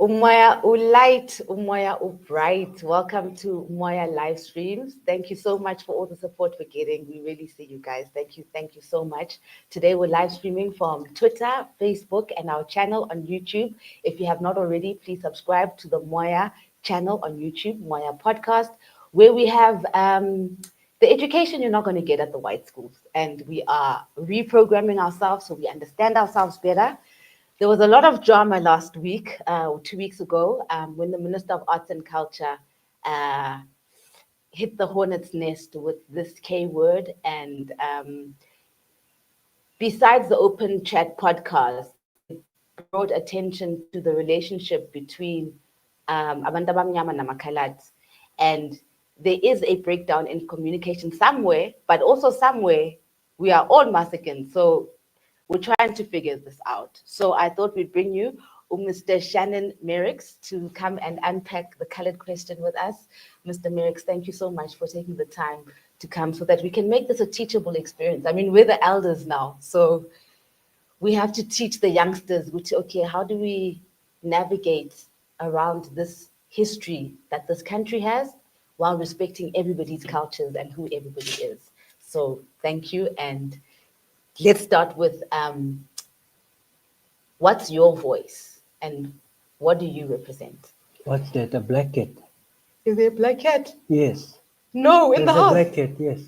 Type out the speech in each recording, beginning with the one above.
Umoya Ulight, Umoya Ubright. Welcome to MOYA live streams. Thank you so much for all the support we're getting. We really see you guys. Thank you so much. Today we're live streaming from Twitter, Facebook, and our channel on YouTube. If you have not already, please subscribe to the MOYA channel on YouTube, MOYA Podcast, where we have the education you're not going to get at the white schools. And we are reprogramming ourselves so we understand ourselves better. There was a lot of drama last week, 2 weeks ago, when the Minister of Arts and Culture hit the hornet's nest with this K word. And besides the Open Chat podcast, it brought attention to the relationship between abantu abamnyama and Coloureds. And there is a breakdown in communication somewhere, but also somewhere we are all Massacans. So we're trying to figure this out. So I thought we'd bring you Mr. Mr Merricks to come and unpack the colored question with us. Mr. Merricks, thank you so much for taking the time to come so that we can make this a teachable experience. I mean, we're the elders now, so we have to teach the youngsters, which, okay, how do we navigate around this history that this country has while respecting everybody's cultures and who everybody is? So thank you, and let's start with what's your voice and what do you represent? What's that? A blackhead? Is there a blackhead? Yes. No, in There's the house. a blackhead, yes.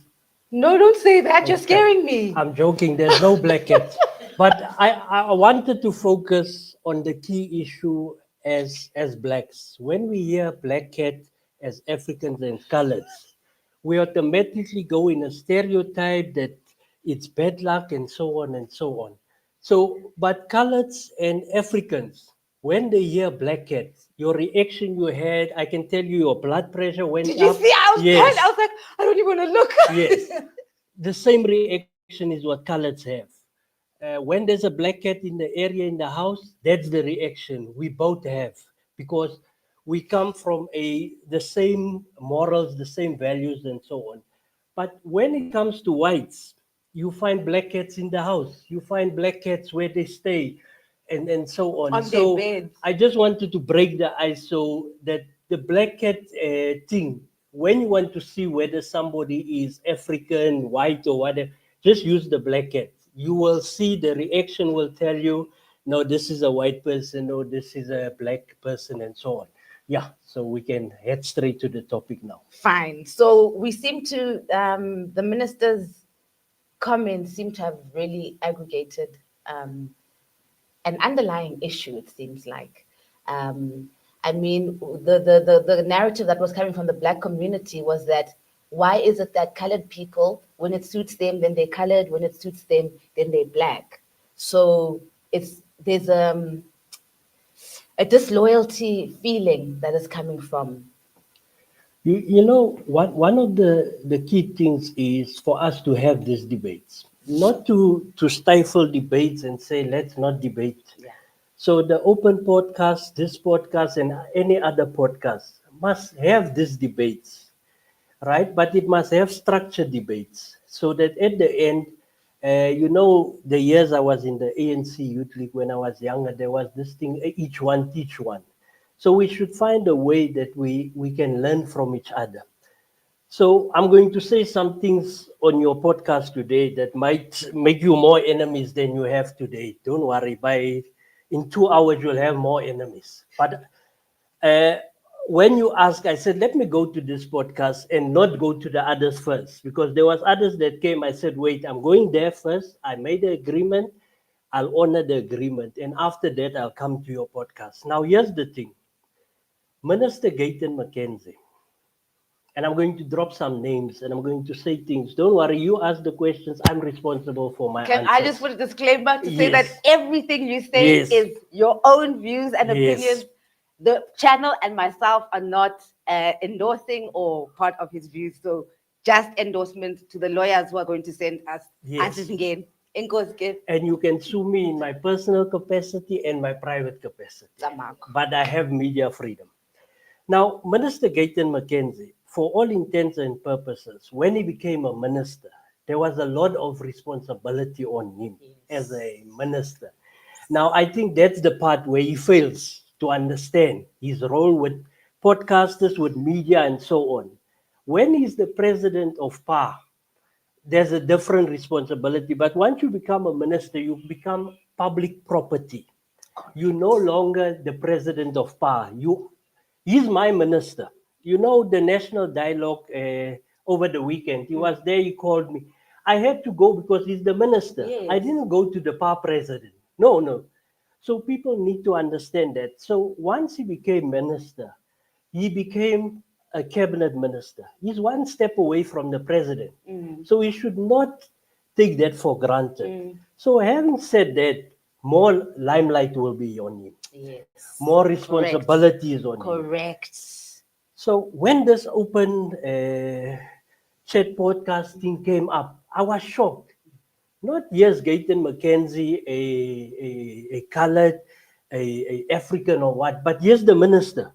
No, don't say that. Okay. You're scaring me. I'm joking. There's no blackhead. But I wanted to focus on the key issue as blacks. When we hear blackhead as Africans and Coloureds, we automatically go in a stereotype that it's bad luck and so on and so on. So, but Coloureds and Africans, when they hear blackhead, your reaction you had, I can tell you your blood pressure went Did you up. see? I was Yes. I was like, I don't even want to look. Yes. The same reaction is what Coloureds have. When there's a blackhead in the area in the house, that's the reaction we both have, because we come from the same morals, the same values, and so on. But when it comes to whites, you find blackheads in the house, you find blackheads where they stay, and so on. On So their beds. I just wanted to break the ice so that the blackhead thing, when you want to see whether somebody is African, white, or whatever, just use the blackhead. You will see the reaction will tell you, no, this is a white person, no, this is a black person, and so on. Yeah, so we can head straight to the topic now. Fine. So we seem to, the minister's comments seem to have really aggregated an underlying issue, it seems like. I mean, the narrative that was coming from the black community was that why is it that colored people, when it suits them, then they're colored, when it suits them, then they're black? So there's a disloyalty feeling that is coming from. You know, one of the key things is for us to have these debates, not to stifle debates and say, let's not debate. Yeah. So the open podcast, this podcast, and any other podcast must have these debates, right? But it must have structured debates so that at the end, you know, the years I was in the ANC Youth League when I was younger, there was this thing, each one teach one. So we should find a way that we can learn from each other. So I'm going to say some things on your podcast today that might make you more enemies than you have today. Don't worry, in 2 hours you'll have more enemies. But when you ask, I said, let me go to this podcast and not go to the others first, because there was others that came. I said, wait, I'm going there first. I made the agreement. I'll honor the agreement. And after that, I'll come to your podcast. Now, here's the thing. Minister Gayton McKenzie, and I'm going to drop some names and I'm going to say things. Don't worry, you ask the questions. I'm responsible for my answers. I just put a disclaimer to say Yes. that everything you say Yes. is your own views and Yes. opinions. The channel and myself are not endorsing or part of his views. So just endorsements to the lawyers who are going to send us answers again. And you can sue me in my personal capacity and my private capacity. But I have media freedom. Now, Minister Gayton McKenzie, for all intents and purposes, when he became a minister, there was a lot of responsibility on him as a minister. Now, I think that's the part where he fails to to understand his role with podcasters, with media, and so on. When he's the president of PA, there's a different responsibility. But once you become a minister, you become public property. You're no longer the president of PA. He's my minister. You know, the national dialogue over the weekend, he was there, he called me. I had to go because he's the minister. Yes. I didn't go to the PA president. No. So people need to understand that. So once he became minister, he became a cabinet minister. He's one step away from the president. So he should not take that for granted. So having said that, more limelight will be on him. Yes. More responsibilities on him. Correct. So when this open chat podcasting came up, I was shocked. Not yes, Gayton McKenzie, a colored, a African or what, but yes, the minister.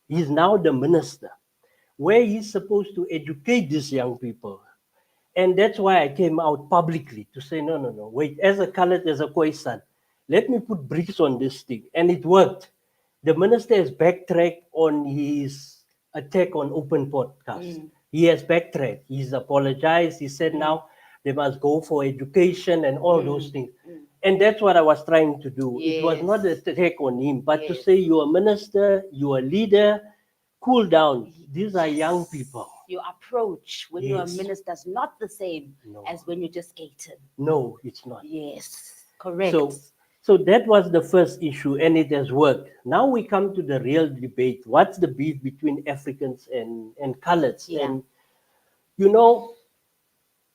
He's now the minister, where he's supposed to educate these young people. And that's why I came out publicly to say, no, wait, as a colored, as a Khoisan, let me put bricks on this thing. And it worked. The minister has backtracked on his attack on open podcast. He has backtracked. He's apologized. He said now they must go for education and all those things. And that's what I was trying to do. It was not an attack on him, but to say you're a minister, you're a leader, cool down. These are young people. Your approach when you're a minister is not the same as when you're just Gayton. No, it's not. Yes, correct. So that was the first issue, and it has worked. Now we come to the real debate. What's the beef between Africans and Coloureds? Yeah. And, you know,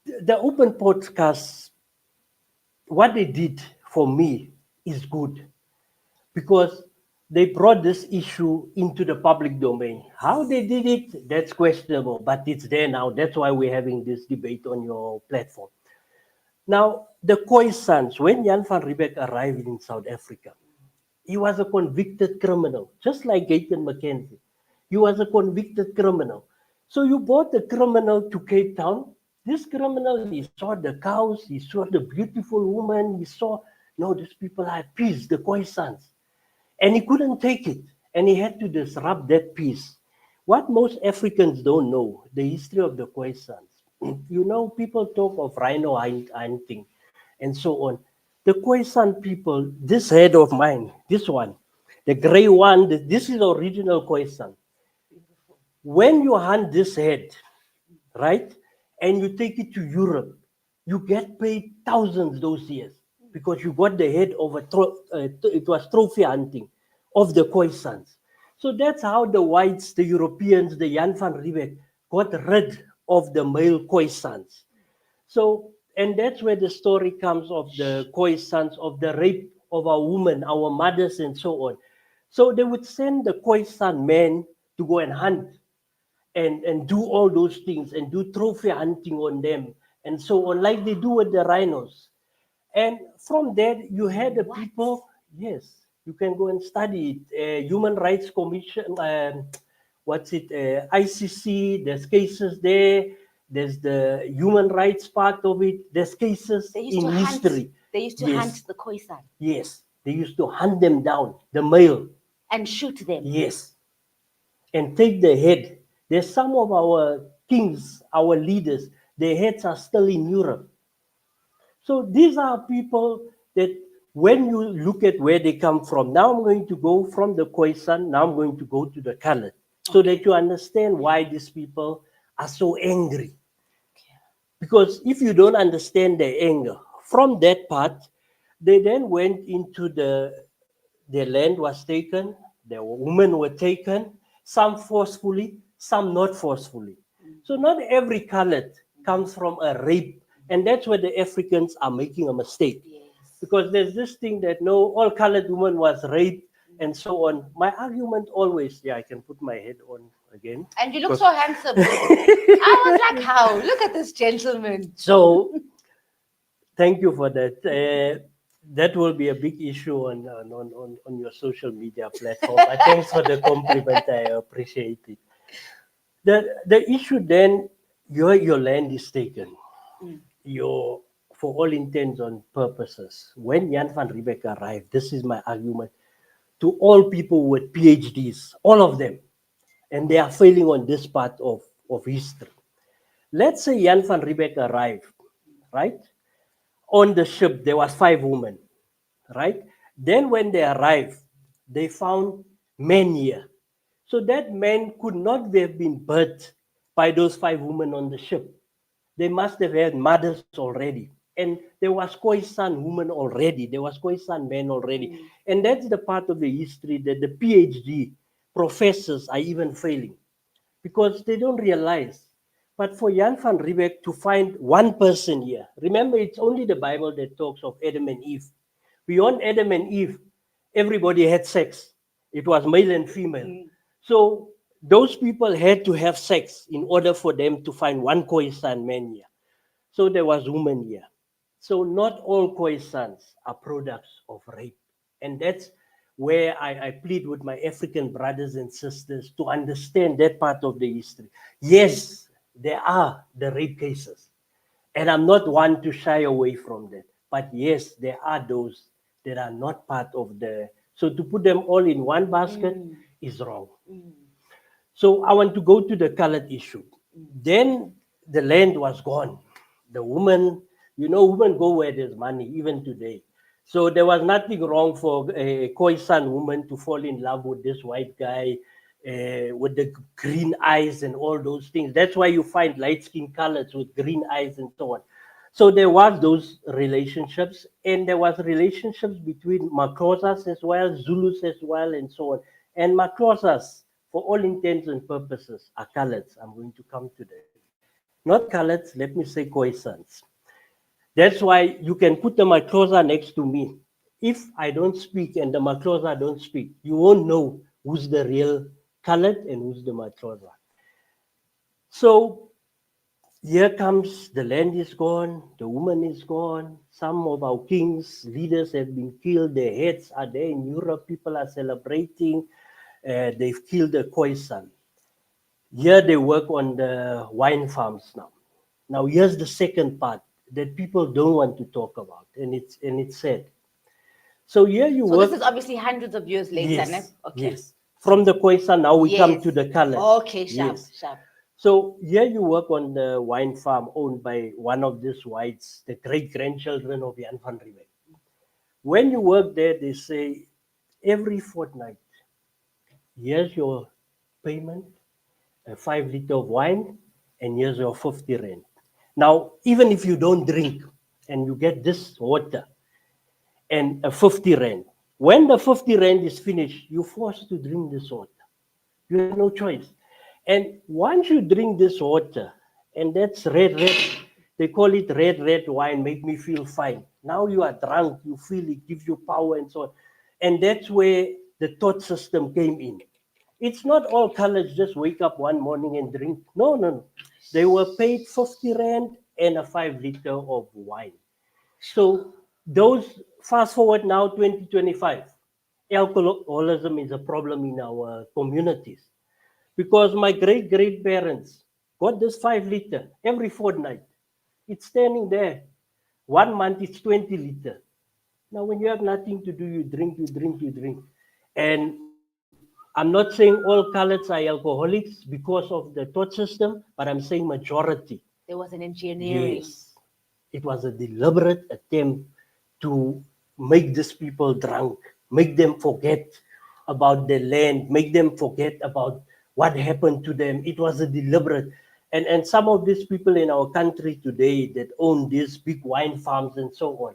the open podcast, what they did for me is good, because they brought this issue into the public domain. How they did it, that's questionable, but it's there now. That's why we're having this debate on your platform. Now, the Khoisans, when Jan van Riebeeck arrived in South Africa, he was a convicted criminal, just like Gayton McKenzie. He was a convicted criminal. So you brought the criminal to Cape Town. This criminal, he saw the cows, he saw the beautiful woman, he saw, no, these people are at peace, the Khoisans. And he couldn't take it, and he had to disrupt that peace. What most Africans don't know, the history of the Khoisans. You know, people talk of rhino hunting and so on. The Khoisan people, this head of mine, this one, the gray one, this is the original Khoisan. When you hunt this head, right, and you take it to Europe, you get paid thousands those years because you got the head of it was trophy hunting of the Khoisans. So that's how the whites, the Europeans, the Jan van Riebeeck got rid of the male Khoisans. So, and that's where the story comes of the Khoisans, of the rape of our women, our mothers, and so on. So they would send the Khoisan men to go and hunt and do all those things and do trophy hunting on them and so on, like they do with the rhinos. And from there, you had the people, yes, you can go and study it. Human Rights Commission, ICC, there's cases there. There's the human rights part of it. There's cases in history. They used to hunt the Khoisan. Yes, they used to hunt them down, the male. And shoot them. Yes, and take the head. There's some of our kings, our leaders, their heads are still in Europe. So these are people that when you look at where they come from, now I'm going to go from the Khoisan, now I'm going to go to the Colored, so that you understand why these people are so angry. Because if you don't understand their anger, from that part, they then went into their land was taken, their women were taken, some forcefully, some not forcefully. So not every Colored comes from a rape, and that's where the Africans are making a mistake. Yes. Because there's this thing that no, all Colored women was raped and so on. My argument always, I can put my head on again. And you look so handsome. I was like, how? Look at this gentleman. So, thank you for that. That will be a big issue on your social media platform. But thanks for the compliment. I appreciate it. The issue then, your land is taken. For all intents and purposes, when Jan van Riebeeck arrived, this is my argument, to all people with PhDs, all of them, and they are failing on this part of history. Let's say Jan van Riebeeck arrived, right? On the ship, there was 5 women, right? Then when they arrived, they found men here. So that man could not have been birthed by those 5 women on the ship. They must have had mothers already. And there was Khoisan women already. There was Khoisan men already. And that's the part of the history that the PhD professors are even failing because they don't realize. But for Jan van Riebeeck to find one person here, remember it's only the Bible that talks of Adam and Eve. Beyond Adam and Eve, everybody had sex. It was male and female. So those people had to have sex in order for them to find one Khoisan man here. So there was women here. So not all Khoisans are products of rape. And that's where I plead with my African brothers and sisters to understand that part of the history. Yes, there are the rape cases. And I'm not one to shy away from that. But yes, there are those that are not part of the... So to put them all in one basket is wrong. So I want to go to the colored issue. Then the land was gone. The woman, women go where there's money, even today. So there was nothing wrong for a Khoisan woman to fall in love with this white guy with the green eyes and all those things. That's why you find light-skinned colors with green eyes and so on. So there was those relationships, and there was relationships between Makrosas as well, Zulus as well, and so on. And Makrosas, for all intents and purposes, are Coloureds. I'm going to come to that. Not Coloureds, let me say Khoisans. That's why you can put the Makrosa next to me. If I don't speak and the Makrosa don't speak, you won't know who's the real Coloured and who's the Makrosa. So here comes, the land is gone, the woman is gone, some of our kings, leaders have been killed, their heads are there in Europe, people are celebrating, they've killed a Khoisan. Here they work on the wine farms now. Now here's the second part that people don't want to talk about, and it's sad. So here you So work. this is obviously hundreds of years later, Yes, ne? Okay. yes. From the Khoisan, now we come Yes. to the Coloureds. Okay, sharp, Yes. sharp. So here you work on the wine farm owned by one of these whites, the great-grandchildren of Jan van Riebeeck. When you work there, they say, every fortnight, here's your payment, a 5 liter of wine, and here's your 50 rand. Now, even if you don't drink and you get this water and a 50 rand, when the 50 rand is finished, you're forced to drink this water. You have no choice. And once you drink this water, and that's red, they call it red wine, make me feel fine. Now you are drunk, you feel it gives you power and so on. And that's where the thought system came in. It's not all Coloureds just wake up one morning and drink. No. They were paid 50 rand and a 5 liter of wine. So those, fast forward now, 2025, alcoholism is a problem in our communities. Because my great-great-parents got this 5 liter every fortnight. It's standing there. 1 month, it's 20 liter. Now, when you have nothing to do, you drink. And I'm not saying all Coloureds are alcoholics because of the thought system, but I'm saying majority. There was an engineering. Yes. It was a deliberate attempt to make these people drunk, make them forget about the land, make them forget about what happened to them. It was a deliberate. And some of these people in our country today that own these big wine farms and so on,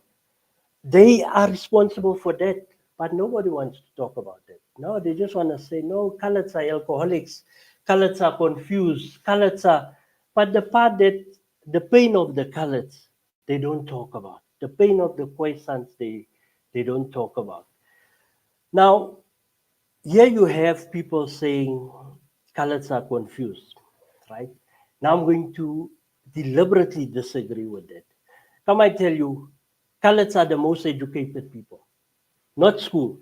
they are responsible for that, but nobody wants to talk about that. No, they just want to say, no, Coloureds are alcoholics, Coloureds are confused, Coloureds are... But the part that, the pain of the Coloureds, they don't talk about. The pain of the Khoisans, they don't talk about. Now, here you have people saying Coloureds are confused, right? Now I'm going to deliberately disagree with that. Come, I tell you, Coloureds are the most educated people, not school.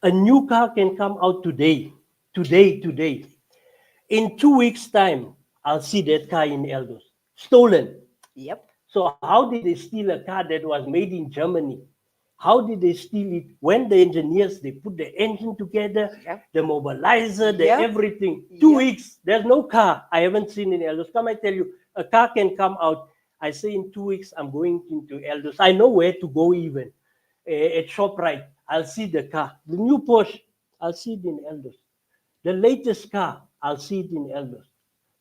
A new car can come out today. In 2 weeks' time, I'll see that car in Eldos. Stolen. Yep. So how did they steal a car that was made in Germany? How did they steal it? When the engineers, they put the engine together, Yep. the mobilizer, the Yep. everything. 2 Yep. weeks, there's no car. I haven't seen in Eldos. Come, I tell you, a car can come out. I say in 2 weeks, I'm going into Eldos. I know where to go even. At ShopRite, I'll see the car. The new Porsche, I'll see it in Eldos. The latest car, I'll see it in Eldos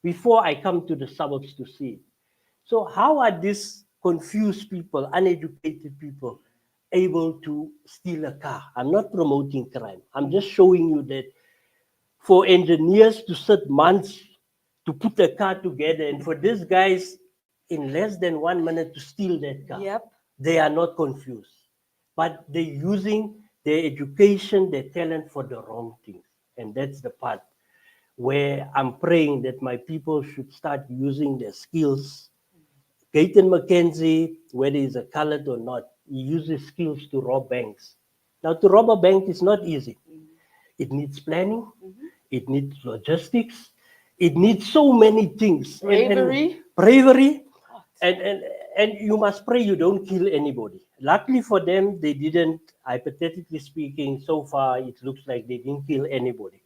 before I come to the suburbs to see it. So how are these confused people, uneducated people, able to steal a car? I'm not promoting crime. I'm just showing you that for engineers to sit months to put a car together, and for these guys in less than 1 minute to steal that car, Yep. they are not confused. But they're using their education, their talent for the wrong things. And that's the part where I'm praying that my people should start using their skills. Gayton McKenzie, whether he's a colored or not, he uses skills to rob banks. Now, to rob a bank is not easy. It needs planning, it needs logistics, it needs so many things. Bravery. And bravery. And you must pray you don't kill anybody. Luckily for them, they didn't, hypothetically speaking, so far it looks like they didn't kill anybody.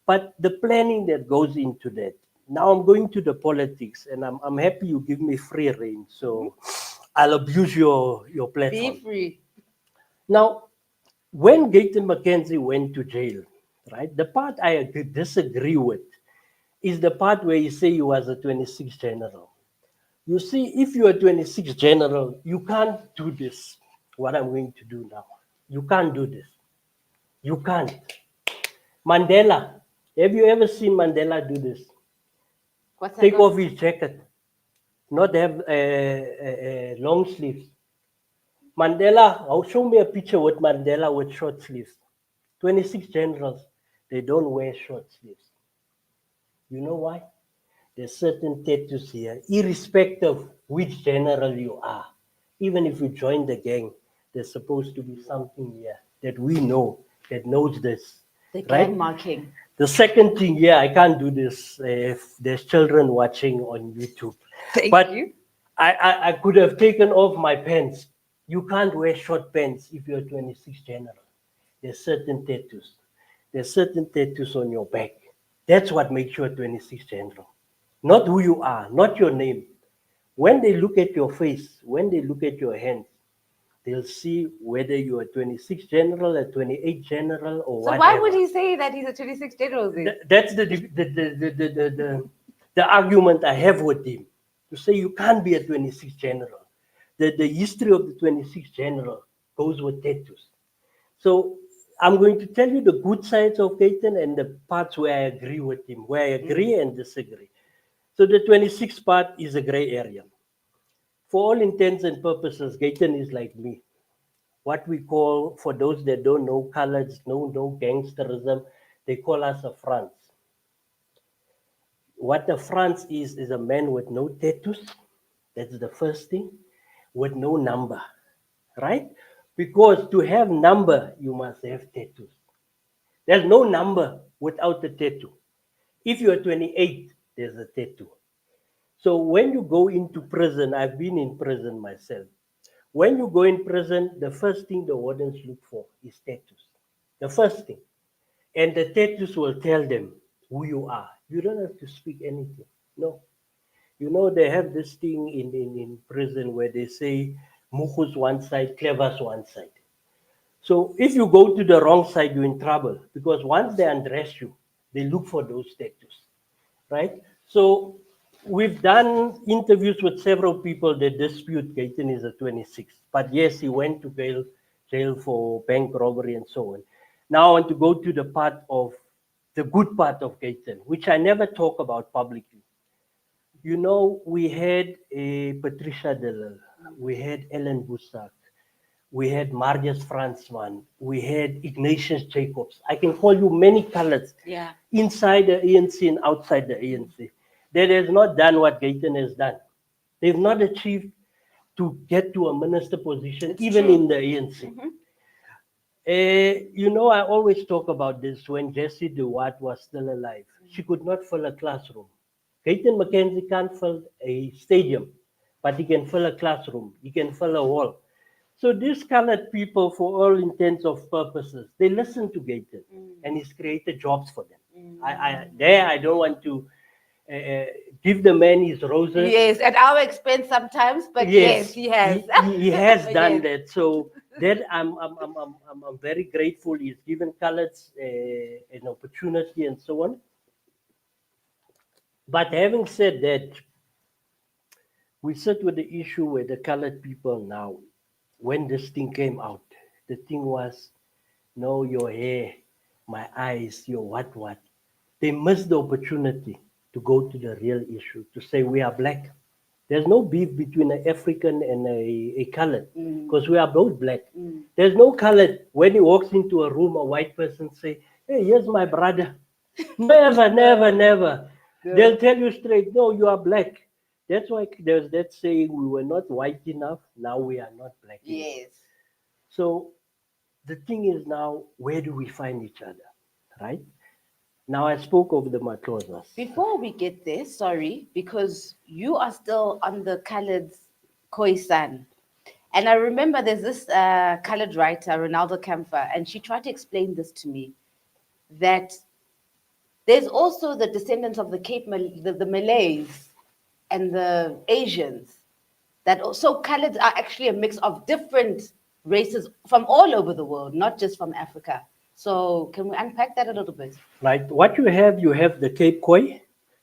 But the planning that goes into that. Now I'm going to the politics, and I'm happy you give me free rein, so I'll abuse your Be platform. free. Now, when Gayton McKenzie went to jail, right, the part I disagree with is the part where you say he was a 26 general. You see, if you're a 26 general, you can't do this, what I'm going to do now. You can't do this. You can't. Mandela, have you ever seen Mandela do this? What's that? Take off his jacket, not have long sleeves. Mandela, I'll show me a picture with Mandela with short sleeves. 26 generals, they don't wear short sleeves. You know why? There's certain tattoos here, irrespective of which general you are. Even if you join the gang, there's supposed to be something here that we know, that knows this. The right? gang marking. The second thing, yeah, I can't do this if there's children watching on YouTube. Thank you. I could have taken off my pants. You can't wear short pants if you're 26 general. There's certain tattoos. There's certain tattoos on your back. That's what makes you a 26 general. Not who you are, not your name. When they look at your face, when they look at your hands, they'll see whether you're a 26 general, a 28 general, or So whatever. why would he say that he's a 26 general then? That's the argument I have with him. To say you can't be a 26 general. The history of the 26 general goes with tattoos. So I'm going to tell you the good sides of Gayton and the parts where I agree with him, where I agree and disagree. So the 26 part is a gray area. For all intents and purposes, Gayton is like me. What we call, for those that don't know Coloureds, no gangsterism, they call us a France. What a France is a man with no tattoos. That's the first thing. With no number, right? Because to have number, you must have tattoos. There's no number without a tattoo. If you're 28, there's a tattoo. So when you go into prison, I've been in prison myself. When you go in prison, the first thing the wardens look for is tattoos. The first thing. And the tattoos will tell them who you are. You don't have to speak anything. No. You know, they have this thing in prison where they say, Muku's one side, Clever's one side. So if you go to the wrong side, you're in trouble. Because once they undress you, they look for those tattoos. Right? So we've done interviews with several people that dispute Gayton is a 26. But yes, he went to jail for bank robbery and so on. Now I want to go to the part of the good part of Gayton, which I never talk about publicly. You know, we had Patricia Dillon, we had Ellen Bussack, we had Marius Fransman, we had Ignatius Jacobs. I can call you many colors inside the ANC and outside the ANC that has not done what Gayton has done. They've not achieved to get to a minister position, even in the ANC. You know, I always talk about this when Jessie DeWatt was still alive. She could not fill a classroom. Gayton McKenzie can't fill a stadium, but he can fill a classroom. He can fill a wall. So these colored people, for all intents of purposes, they listen to Gator, and he's created jobs for them. I don't want to uh, give the man his roses. Yes, at our expense sometimes, but yes, he has. He has done Yes. that. So that I'm very grateful. He's given Coloureds an opportunity and so on. But having said that, we sit with the issue where the colored people now, when this thing came out, the thing was, no, your hair, my eyes, your what. They missed the opportunity to go to the real issue, to say we are black. There's no beef between an African and a colored, because we are both black. There's no colored. When he walks into a room, a white person say, hey, here's my brother. Never. They'll tell you straight, no, you are black. That's why there's that saying, we were not white enough, now we are not black enough. Yes. So the thing is now, where do we find each other, right? Now I spoke of the Matlosas. Before we get there, sorry, because you are still on the Coloureds Khoisan. And I remember there's this colored writer, Ronaldo Kamfer, and she tried to explain this to me, that there's also the descendants of the the Malays and the Asians, that also Coloureds are actually a mix of different races from all over the world, not just from Africa. So can we unpack that a little bit? Right. What you have the Cape Khoi,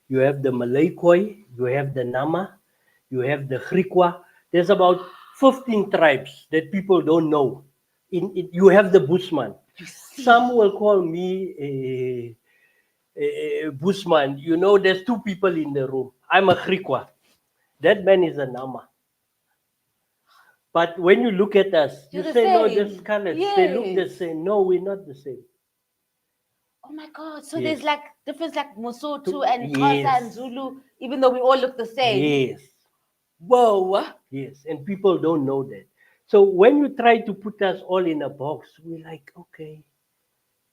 you have the Malay Khoi, you have the Nama, you have the Griqua. There's about 15 tribes that people don't know. You have the Bushman. Some will call me a Bushman. You know, there's two people in the room. I'm a Griqua. That man is a Nama. But when you look at us, you say, no, there's colors. Yes. They look the same. No, we're not the same. Oh my God. So Yes. there's like difference like Mosotho and Xhosa and Zulu, even though we all look the same. Yes. Whoa. Yes. And people don't know that. So when you try to put us all in a box, we're like, okay.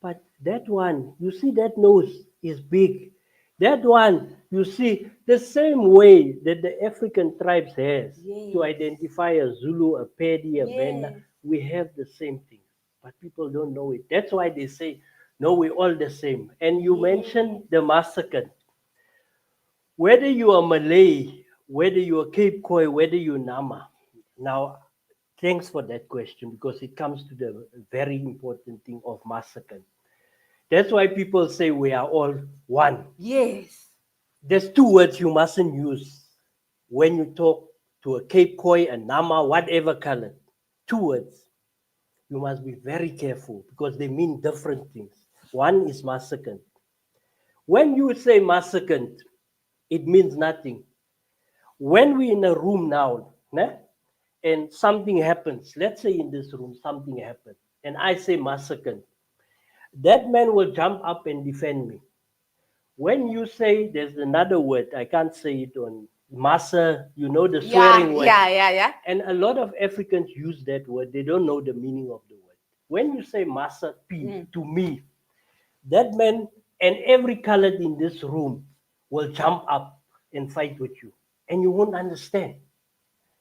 But that one, you see that nose is big. That one, you see, the same way that the African tribes has to identify a Zulu, a Pedi, a Venda, we have the same thing. But people don't know it. That's why they say, no, we're all the same. And you mentioned the Massac. Whether you are Malay, whether you are Cape Khoi, whether you're Nama. Now, thanks for that question, because it comes to the very important thing of Massac. That's why people say we are all one. Yes. There's two words you mustn't use when you talk to a Cape Khoi, a Nama, whatever color. Two words. You must be very careful because they mean different things. One is massacre. When you say massacre, it means nothing. When we're in a room now, and something happens, let's say in this room something happened, and I say massacre, that man will jump up and defend me. When you say, there's another word, I can't say it on massa, you know, the swearing word. Yeah. And a lot of Africans use that word. They don't know the meaning of the word. When you say massa to me, that man and every colored in this room will jump up and fight with you. And you won't understand.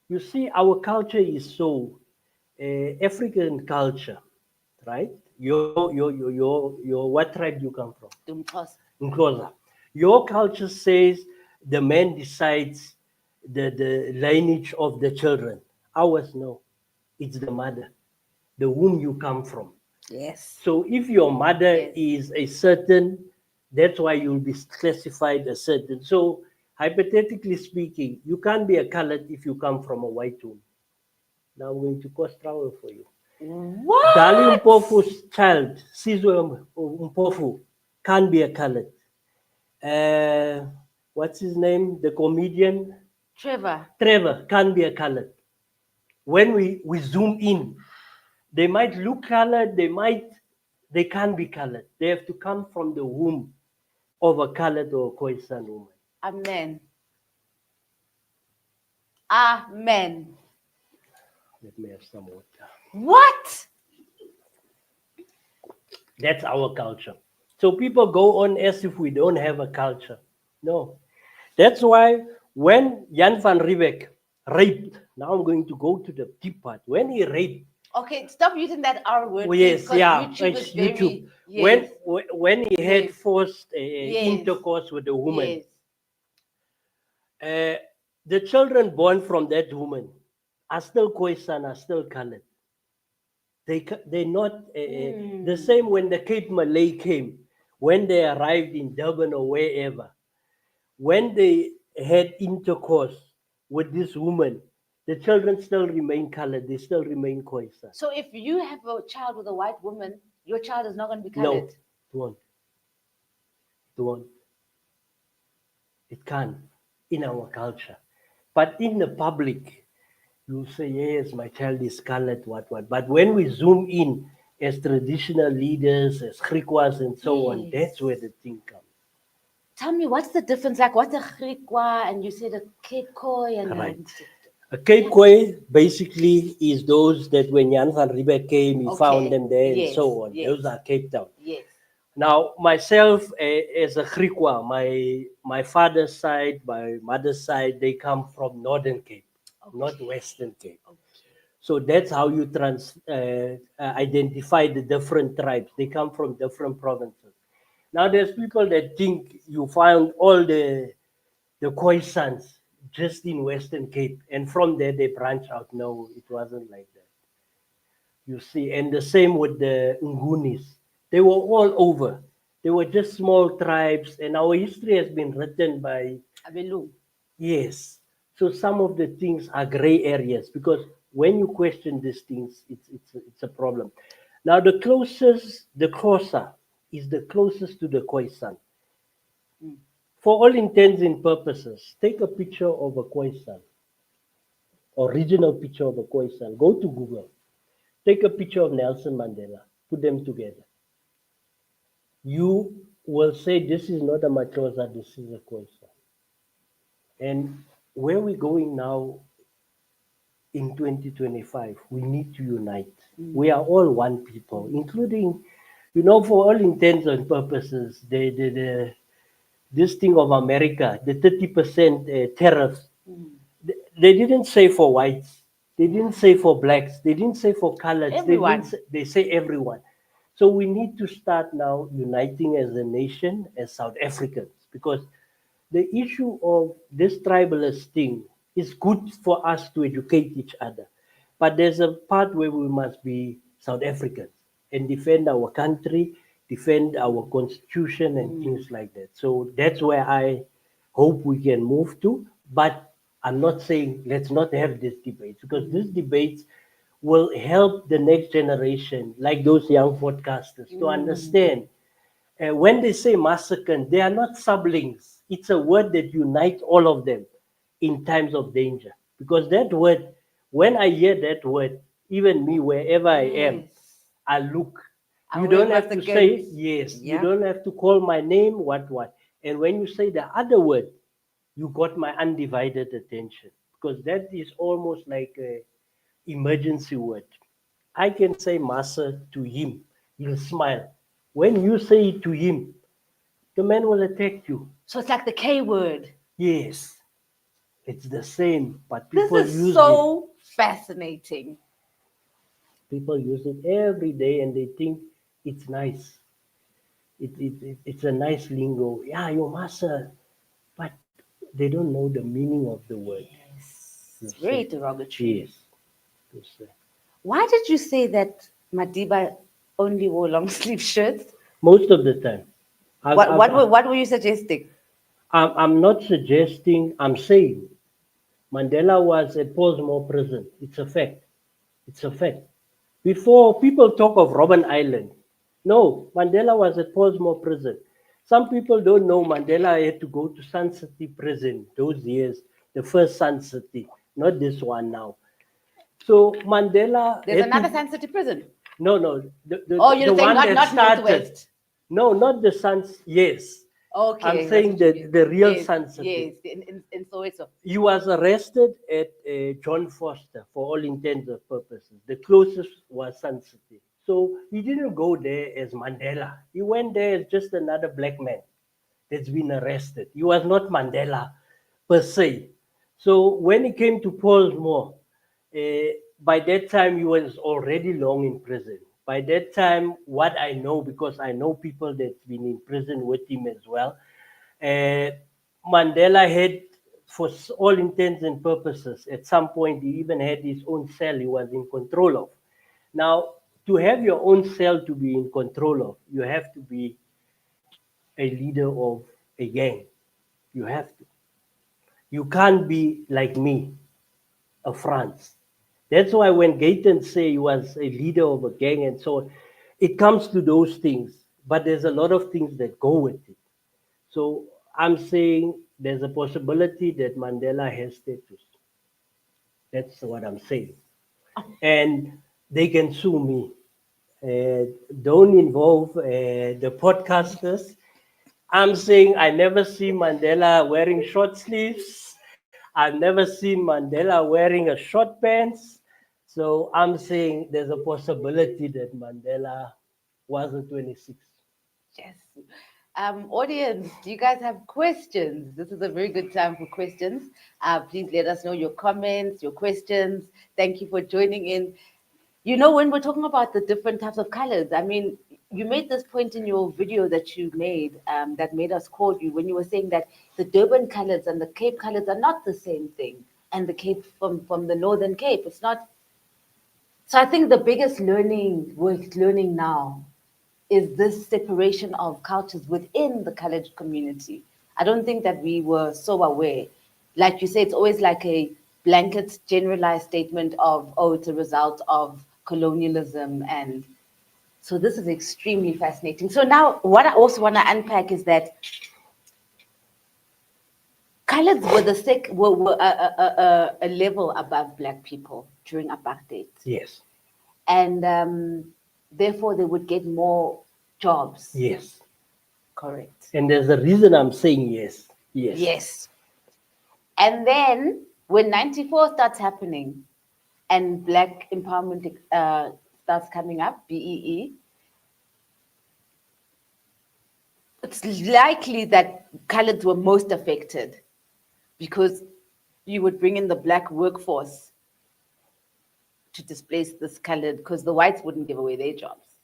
You see, our culture is so African culture, right? Your what tribe do you come from? Umxhosa. Your culture says the man decides the lineage of the children. Ours, no. It's the mother, the womb you come from. Yes. So if your mother is a certain, that's why you'll be classified as certain. So hypothetically speaking, you can't be a colored if you come from a white womb. Now I'm going to cause trouble for you. What? Dali Mpofu's child, Sizwe Mpofu, can't be a colored. What's his name? The comedian? Trevor can't be a colored. When we zoom in, they might look colored, they can't be colored. They have to come from the womb of a colored or Khoisan woman. Amen. Amen. Let me have some water. What? That's our culture. So people go on as if we don't have a culture. No. That's why when Jan van Riebeeck raped Now I'm going to go to the deep part. When he raped, Okay, stop using that R word, oh, please, yes, because yeah, YouTube it's is YouTube. very, yes, When he had yes, forced yes, intercourse with a woman, yes. the children born from that woman are still Khoisan, are still colored. They're not the same when the Cape Malay came, when they arrived in Durban or wherever. When they had intercourse with this woman, the children still remain colored. They still remain Khoisan. So if you have a child with a white woman, your child is not going to be No, colored. it won't. It won't. It can't in our culture. But in the public, you say, yes, my child is colored, what. But when we zoom in as traditional leaders, as Griquas and so on, Yes. that's where the thing comes. Tell me, what's the difference? Like, what's a Griqua and you said a Cape Koi and Right. A Cape Koi basically is those that when Jan van Riebeck came, he found them there and Yes, so on. yes, Those are Cape Town. yes. Now, myself as a Griqua, my father's side, my mother's side, they come from Northern Cape, not Western Cape. Okay. So that's how you identify the different tribes. They come from different provinces. Now, there's people that think you found all the Khoisans just in Western Cape, and from there they branch out. No, it wasn't like that. You see, and the same with the Ngunis. They were all over. They were just small tribes, and our history has been written by Abelu. yes. So some of the things are gray areas because when you question these things, it's a problem. Now the Xhosa is the closest to the Khoisan. For all intents and purposes, take a picture of a Khoisan, original picture of a Khoisan. Go to Google. Take a picture of Nelson Mandela. Put them together. You will say this is not a Machosa, this is a Khoisan. And where we're going now in 2025, we need to unite. We are all one people, including, for all intents and purposes, this thing of America, the 30% tariffs, they didn't say for whites, they didn't say for blacks, they didn't say for colors, Everyone. they say everyone. So we need to start now uniting as a nation, as South Africans, because the issue of this tribalist thing is good for us to educate each other. But there's a part where we must be South Africans and defend our country, defend our constitution and things like that. So that's where I hope we can move to. But I'm not saying let's not have this debate because these debates will help the next generation, like those young podcasters, to understand when they say massacre, they are not siblings. It's a word that unites all of them in times of danger. Because that word, when I hear that word, even me, wherever I am, I look. You don't have to say yes. You don't have to call my name, what. And when you say the other word, you got my undivided attention. Because that is almost like a emergency word. I can say Massa to him. He'll smile. When you say it to him, the man will attack you. So it's like the K word. Yes, it's the same, but This people is use so fascinating. People use it every day and they think it's nice. It's a nice lingo. Yeah, you Massa. But they don't know the meaning of the word. It's very derogatory. Yes. You say. Why did you say that Madiba only wore long sleeve shirts? Most of the time. What were you suggesting? I'm not suggesting, I'm saying Mandela was at Portsmouth prison. It's a fact. It's a fact. Before people talk of Robben Island, no, Mandela was at Portsmouth prison. Some people don't know Mandela had to go to Sun City prison those years, the first Sun City, not this one now. So Mandela. There's another Sun City prison. No, the You're saying one not that started. Northwest. No, not the Suns. Yes. Okay. I'm saying the real Sun City. Yes, in Soweto. He was arrested at John Foster for all intents and purposes. The closest was Sun City. So he didn't go there as Mandela. He went there as just another black man that's been arrested. He was not Mandela per se. So when he came to Portsmouth, By that time, he was already long in prison. By that time, what I know, because I know people that's been in prison with him as well, uh, Mandela had, for all intents and purposes, at some point, he even had his own cell he was in control of. Now, to have your own cell to be in control of, you have to be a leader of a gang. You have to. You can't be like me, a France. That's why when Gayton say he was a leader of a gang and so on, it comes to those things. But there's a lot of things that go with it. So I'm saying there's a possibility that Mandela has status. That's what I'm saying. And they can sue me. Don't involve the podcasters. I'm saying I never see Mandela wearing short sleeves. I've never seen Mandela wearing a short pants. So I'm saying there's a possibility that Mandela wasn't 26. Yes. Audience, do you guys have questions? This is a very good time for questions. Please let us know your comments, your questions. Thank you for joining in. You know, when we're talking about the different types of colors, I mean, you made this point in your video that you made that made us call you when you were saying that the Durban colors and the Cape colors are not the same thing. And the Cape from the Northern Cape, it's not. So I think the biggest learning worth learning now is this separation of cultures within the colored community. I don't think that we were so aware. Like you say, it's always like a blanket generalized statement of, oh, it's a result of colonialism. And so this is extremely fascinating. So now what I also want to unpack is that coloreds were a level above black people during apartheid. Yes. And therefore they would get more jobs. Yes. Correct. And there's a reason I'm saying yes. Yes. Yes. And then when 94 starts happening and black empowerment starts coming up, BEE, it's likely that coloreds were most affected because you would bring in the black workforce to displace this colored, because the whites wouldn't give away their jobs.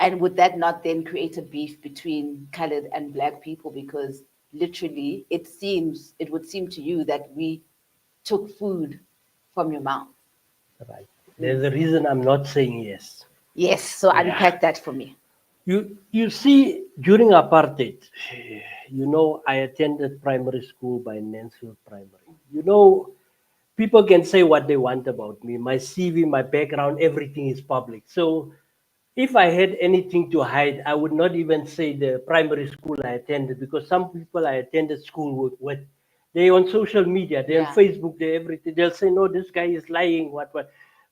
And would that not then create a beef between colored and black people? Because literally, it would seem to you that we took food from your mouth. Right. There's a reason I'm not saying yes. Yes, so unpack that for me. You see, during apartheid, you know, I attended primary school by Mansfield Primary. You know, people can say what they want about me. My CV, my background, everything is public. So if I had anything to hide, I would not even say the primary school I attended, because some people I attended school with they on social media, they're on Facebook, they everything. They'll say, no, this guy is lying, what.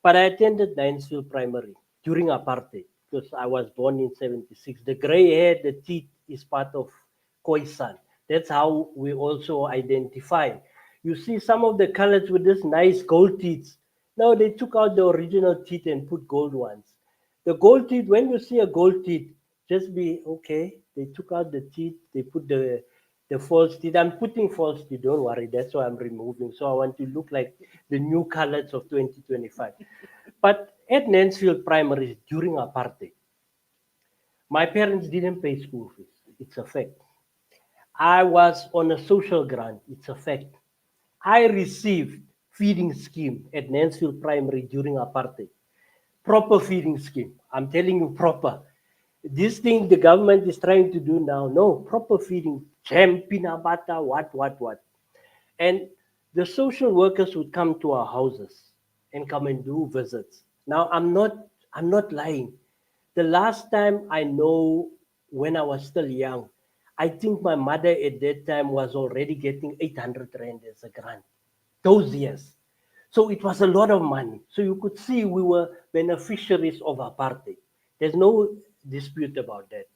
But I attended Ninesfield Primary during apartheid because I was born in 76. The gray hair, the teeth is part of Khoisan. That's how we also identify. You see some of the colors with this nice gold teeth. Now they took out the original teeth and put gold ones. The gold teeth, when you see a gold teeth, just be okay. They took out the teeth, they put the false teeth. I'm putting false teeth, don't worry, that's why I'm removing. So I want to look like the new colors of 2025. But at Mansfield Primary during apartheid, my parents didn't pay school fees. It's a fact. I was on a social grant. It's a fact. I received feeding scheme at Mansfield Primary during apartheid. Proper feeding scheme. I'm telling you, proper. This thing the government is trying to do now, no, proper feeding, jam, peanut butter, what. And the social workers would come to our houses and come and do visits. Now I'm not lying. The last time I know, when I was still young, I think my mother at that time was already getting 800 rand as a grant. Those years. So it was a lot of money. So you could see we were beneficiaries of apartheid. There's no dispute about that.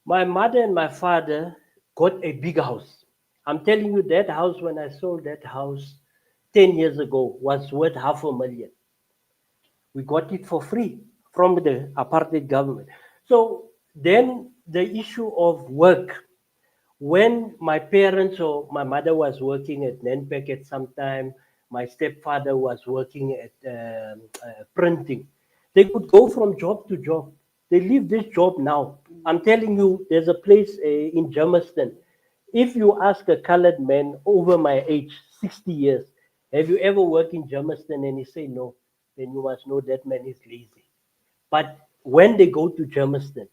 My mother and my father got a big house. I'm telling you, that house, when I sold that house 10 years ago, was worth 500,000. We got it for free from the apartheid government. So then the issue of work, when my parents or my mother was working at Nanpack at some time, My stepfather was working at printing. They could go from job to job. They leave this job now. I'm telling you, there's a place in Germiston. If you ask a colored man over my age, 60 years, have you ever worked in Germiston? And he say no, then you must know that man is lazy. But when they go to Germiston,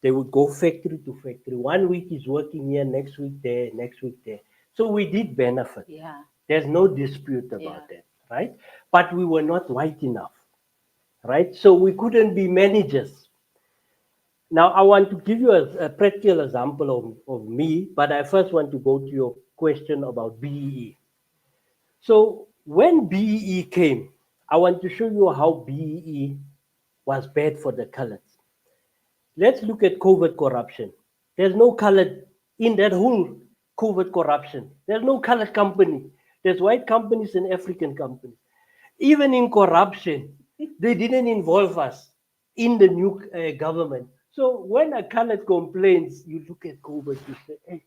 they would go factory to factory. 1 week he's working here, next week there, next week there. So we did benefit. Yeah. There's no dispute about Yeah. that, right? But we were not white enough, right? So we couldn't be managers. Now, I want to give you a practical example of me, but I first want to go to your question about BEE. So when BEE came, I want to show you how BEE was bad for the colors. Let's look at COVID corruption. There's no colored in that whole COVID corruption. There's no colored company. There's white companies and African companies. Even in corruption, they didn't involve us in the new government. So when a colored complains, you look at COVID, you say, hey,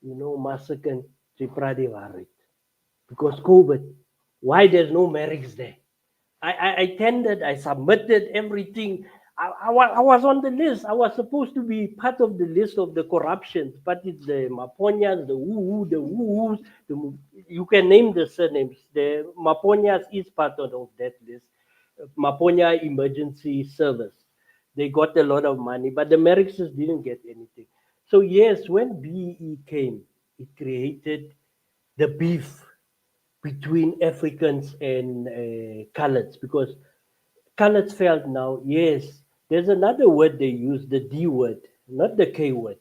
you know, Massac and Chipradi Varit. Because COVID, why there's no Merricks there? I tendered, I submitted everything. I was on the list. I was supposed to be part of the list of the corruptions, but it's the Maponyas, the woo-woo, the woo-woos. You can name the surnames. The Maponyas is part of that list. Maponya Emergency Service. They got a lot of money, but the Merricks didn't get anything. So yes, when BE came, it created the beef between Africans and Coloureds, because Coloureds felt now, yes, there's another word they use, the D word, not the K word.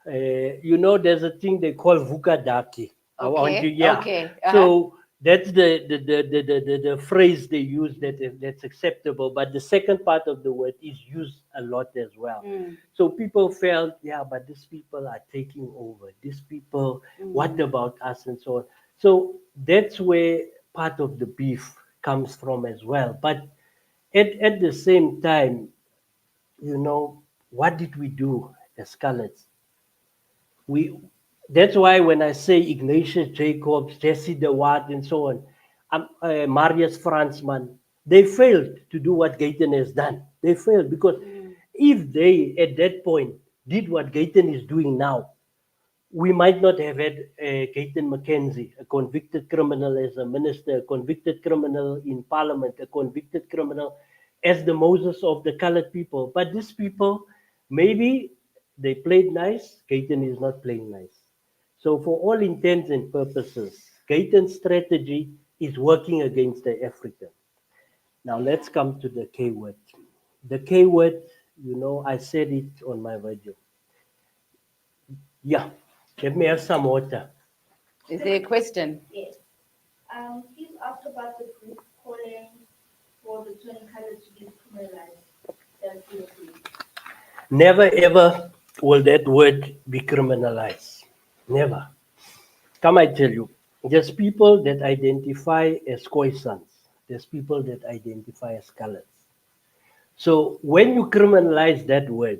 You know, there's a thing they call vukadaki. I want you, Okay. yeah. Okay. So that's the phrase they use that's acceptable. But the second part of the word is used a lot as well. So people felt, yeah, but these people are taking over. These people, what about us and so on. So that's where part of the beef comes from as well. But at the same time, you know, what did we do as Coloureds? We That's why when I say Ignatius Jacobs, Jesse DeWatt, and so on, Marius Fransman, they failed to do what Gayton has done. They failed because if they at that point did what Gayton is doing now, we might not have had Gayton McKenzie, a convicted criminal as a minister, a convicted criminal in parliament, a convicted criminal as the Moses of the colored people. But these people, maybe they played nice, Gayton is not playing nice. So for all intents and purposes, Gayton's strategy is working against the African. Now let's come to the K word. The K word, you know, I said it on my video. Yeah, let me have some water. Is there a question? Yes. He's asked about the group calling for the twin colors to be criminalized. Does he agree? Never ever will that word be criminalized. Never. Come, I tell you, there's people that identify as Khoisans. There's people that identify as Coloureds. So when you criminalize that word,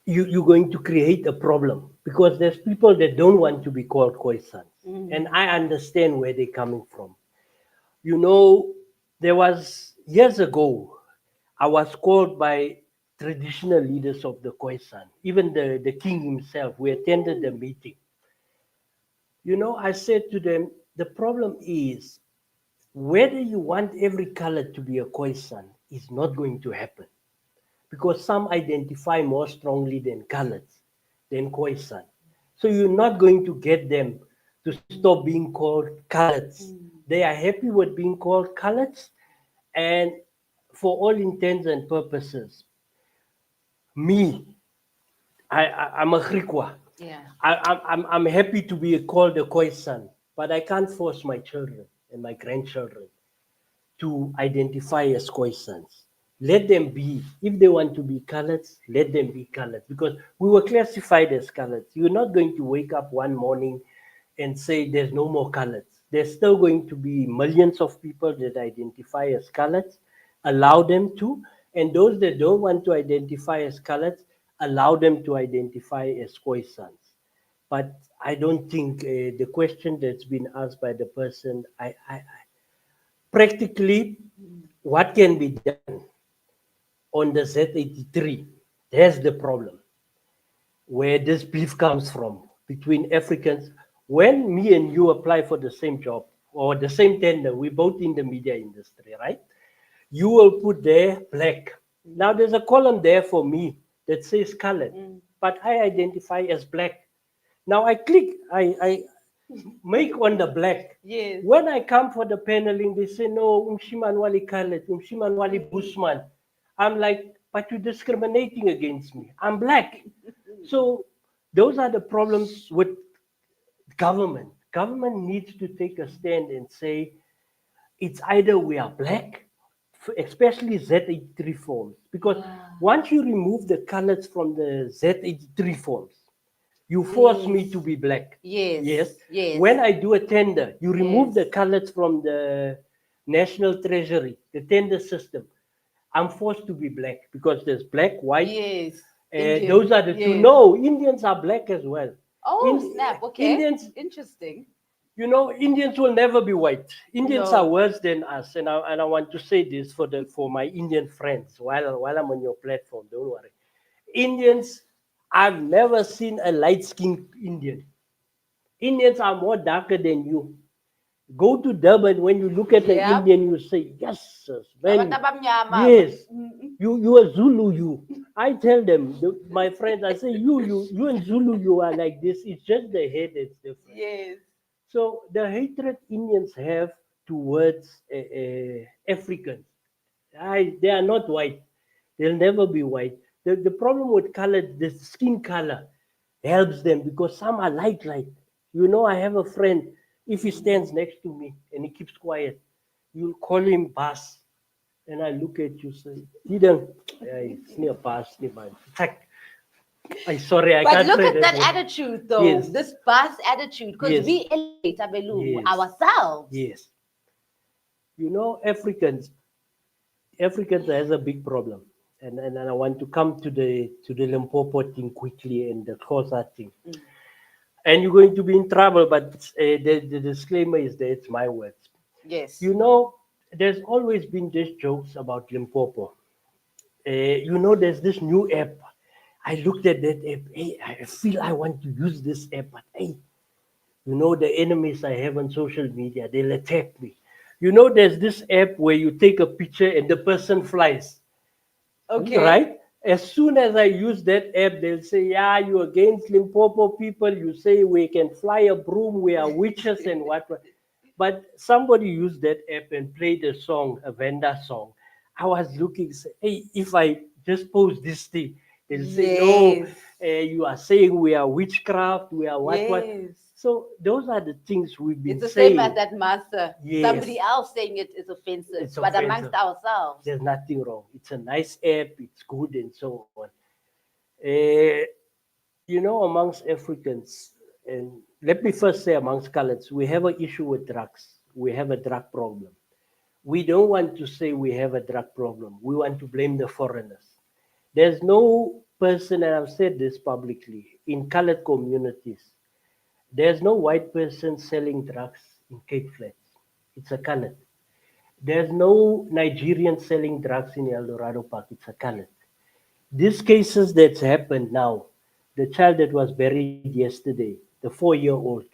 you're going to create a problem, because there's people that don't want to be called Khoisans. And I understand where they're coming from. You know, there was years ago, I was called by traditional leaders of the Khoisan, even the king himself. We attended the meeting. You know, I said to them, the problem is whether you want every color to be a Khoisan is not going to happen, because some identify more strongly than Coloureds, than Khoisan. So you're not going to get them to stop being called Coloureds. They are happy with being called Coloureds, and for all intents and purposes, me, I'm a Griqua. Yeah. I'm happy to be called a Khoisan, but I can't force my children and my grandchildren to identify as Khoisans. Let them be. If they want to be Coloureds, let them be Coloureds, because we were classified as Coloureds. You're not going to wake up one morning and say there's no more Coloureds. There's still going to be millions of people that identify as Coloureds. Allow them to. And those that don't want to identify as Coloureds, allow them to identify as Khoisans. But I don't think the question that's been asked by the person, practically what can be done on the Z83. There's the problem where this beef comes from between Africans. When me and you apply for the same job or the same tender, we both in the media industry, right? You will put there black. Now there's a column there for me that says colored, but I identify as black. Now I click, I make on the black. Yes. When I come for the paneling, they say, no, Umshiman Wali colored, Umshiman Wali Busman. I'm like, but you're discriminating against me. I'm black. So those are the problems with government. Government needs to take a stand and say, it's either we are black, especially Z83 forms, because once you remove the colors from the Z83 forms, you force me to be black. Yes. Yes. Yes. When I do a tender, you remove Yes. the colors from the National Treasury, the tender system. I'm forced to be black because there's black, white. Yes. Those are the two. Yes. No, Indians are black as well. Oh, snap. Okay. Indians, Interesting. you know, Indians will never be white. Indians No. are worse than us, and I want to say this for my Indian friends while I'm on your platform. Don't worry, Indians. I've never seen a light-skinned Indian. Indians are more darker than you. Go to Durban. When you look at an Yeah. Indian, you say, yes, sis, man. Abantu abamnyama. Yes, you are Zulu. You. I tell them, my friends, I say, you and Zulu, you are like this. It's just the head that's different. Yes. So the hatred Indians have towards Africans, they are not white. They'll never be white. The problem with color, the skin color, helps them because some are light. You know, I have a friend. If he stands next to me and he keeps quiet, you'll call him Bas. And I look at you, say, Didn't. It's near Bas, man. I'm sorry, I But can't look say at that word. attitude, though. Yes. This vast attitude, because Yes. we elevate Abelu Yes. ourselves. Yes. You know, Africans has a big problem. And I want to come to the Limpopo thing quickly and the Xhosa thing. And you're going to be in trouble, but the disclaimer is that it's my words. Yes. You know, there's always been these jokes about Limpopo. You know, there's this new app. I looked at that app. Hey, I feel I want to use this app, but hey, you know, the enemies I have on social media, they'll attack me. You know, there's this app where you take a picture and the person flies. Okay. Right? As soon as I use that app, they'll say, yeah, you're against Limpopo people. You say we can fly a broom, we are witches and what. But somebody used that app and played a song, a Venda song. I was looking, say, hey, if I just post this thing, they'll say, no, you are saying we are witchcraft, we are what. Yes. So those are the things we've been It's the saying. same as that master. Yes. Somebody else saying it is offensive, It's but offensive. amongst ourselves. There's nothing wrong. It's a nice app. It's good and so on. You know, amongst Africans, and let me first say amongst Coloureds, we have an issue with drugs. We have a drug problem. We don't want to say we have a drug problem. We want to blame the foreigners. There's no person, and I've said this publicly, in colored communities, there's no white person selling drugs in Cape Flats. It's a colored. There's no Nigerian selling drugs in El Dorado Park. It's a colored. These cases that's happened now, the child that was buried yesterday, the 4-year-old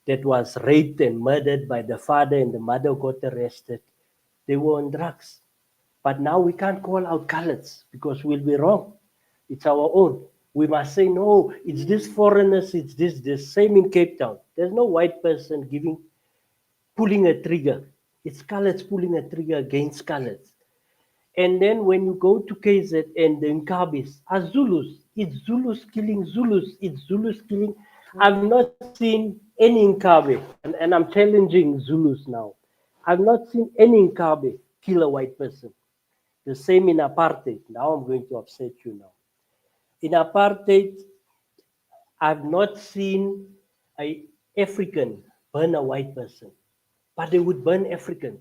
that was raped and murdered by the father and the mother got arrested, they were on drugs. But now we can't call out coloreds because we'll be wrong. It's our own. We must say, no, it's this foreigners, it's this. Same in Cape Town. There's no white person pulling a trigger. It's coloreds pulling a trigger against coloreds. And then when you go to KZ and the Nkabis are Zulus. It's Zulus killing Zulus. It's Zulus killing. I've not seen any Nkabe, and I'm challenging Zulus now. I've not seen any Nkabe kill a white person. The same in apartheid. Now I'm going to upset you now. In apartheid, I've not seen an African burn a white person, but they would burn Africans.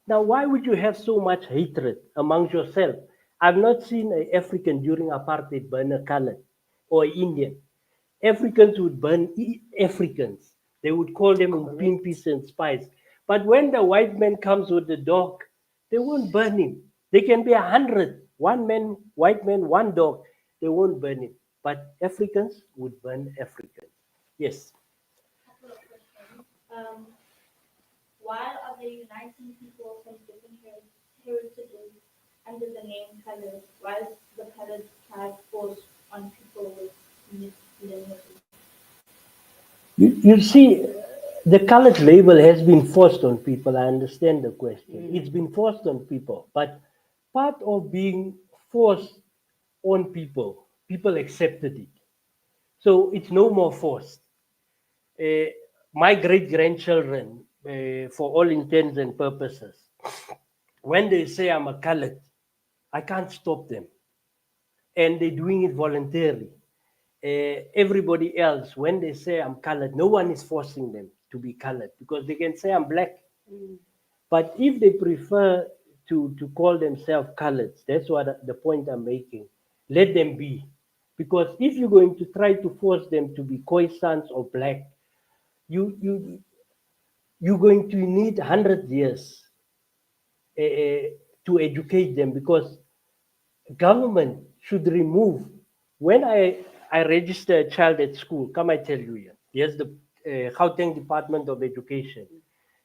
Now, why would you have so much hatred amongst yourself? I've not seen an African during apartheid burn a colored or Indian. Africans would burn Africans. They would call them Correct. Pimpis and spies. But when the white man comes with the dog, they won't burn him. They can be 100. One man, white man, one dog. They won't burn him. But Africans would burn Africans. Yes. Couple of questions. Why are they uniting people from different heritages under the name Coloureds? Why is the Coloureds tribe forced on people with miscellaneity? You see, the colored label has been forced on people. I understand the question. It's been forced on people. But part of being forced on people, people accepted it. So it's no more forced. Uh, my great grandchildren, for all intents and purposes, when they say I'm a colored, I can't stop them. And they're doing it voluntarily. Everybody else, when they say I'm colored, no one is forcing them to be colored because they can say I'm black. But if they prefer to call themselves colored, that's what the point I'm making. Let them be. Because if you're going to try to force them to be Khoisans or black, you you're going to need 100 years to educate them because government should remove. When I register a child at school, come I tell you here, yes, the Gauteng Department of Education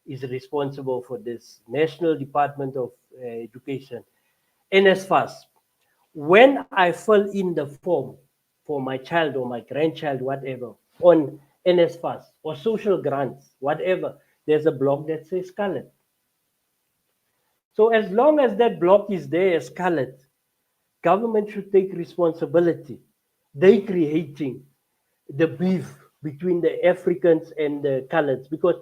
is responsible for this, National Department of Education, NSFAS. When I fill in the form for my child or my grandchild, whatever, on NSFAS or social grants, whatever, there's a block that says colored. So as long as that block is there as colored, government should take responsibility. They creating the beef between the Africans and the coloreds because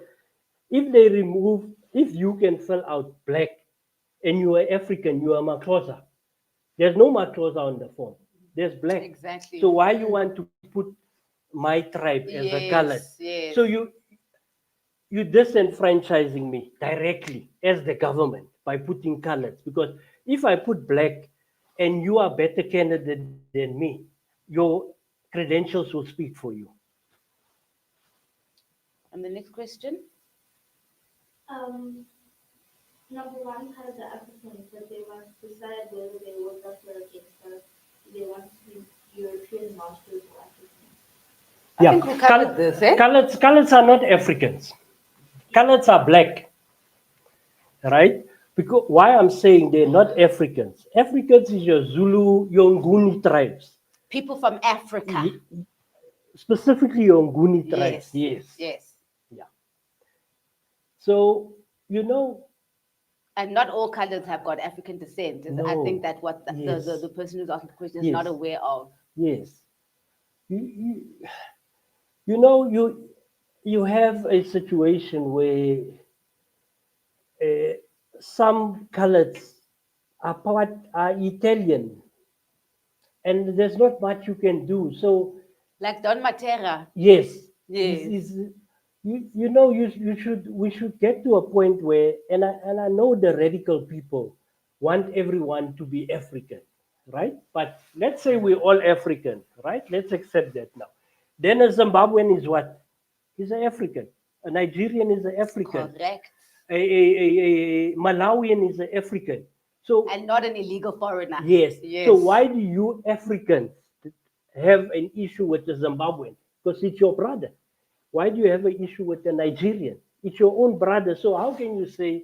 if they remove, if you can fill out black and you are African, you are Makosa. There's no Makosa on the form. There's black. Exactly. So why you want to put my tribe as a colored? Yes. So you disenfranchising me directly as the government by putting colors because if I put black and you are better candidate than me, your credentials will speak for you. And the next question? Number one has the applicants that they want to decide whether they will vote against us. They want to be European masters or African. I think we covered this, eh? Colors are not Africans. Colors are black, right? Because why I'm saying they're not Africans. Africans is your Zulu, your Nguni tribes. People from Africa. Specifically your Nguni tribes. Yes. Yeah. So, you know. And not all colors have got African descent. No. I think that what Yes. the person who's asking the question is Yes. not aware of. Yes. You know, you have a situation where some colors are Italian, and there's not much you can do. So, like Don Matera. yes, Yes. you know we should get to a point where, and I know the radical people want everyone to be African, right? But let's say we're all African, right? Let's accept that now. Then a Zimbabwean is what? He's an African. A Nigerian is an African. Correct. A Malawian is an African. So and not an illegal foreigner. Yes. So why do you Africans have an issue with the Zimbabwean? Because it's your brother. Why do you have an issue with the Nigerian? It's your own brother. So how can you say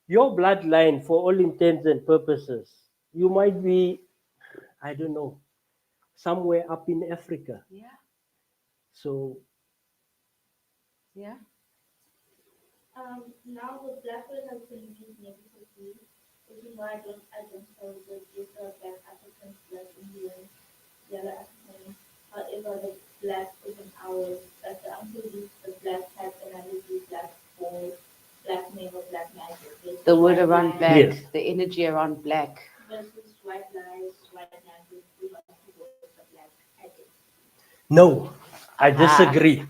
your bloodline, for all intents and purposes, you might be, I don't know, somewhere up in Africa. Yeah. So. Yeah. Now the blackhead has been used negatively, which is why I don't identify with the black Africans, black Indians, yellow Africans. However, the black isn't ours. Like the uncle used the black cat analogy, black ball, black man or black magic. The word around black, Yes. the energy around black. Versus white lies, white magic, we want to go with the black identity. No, I disagree.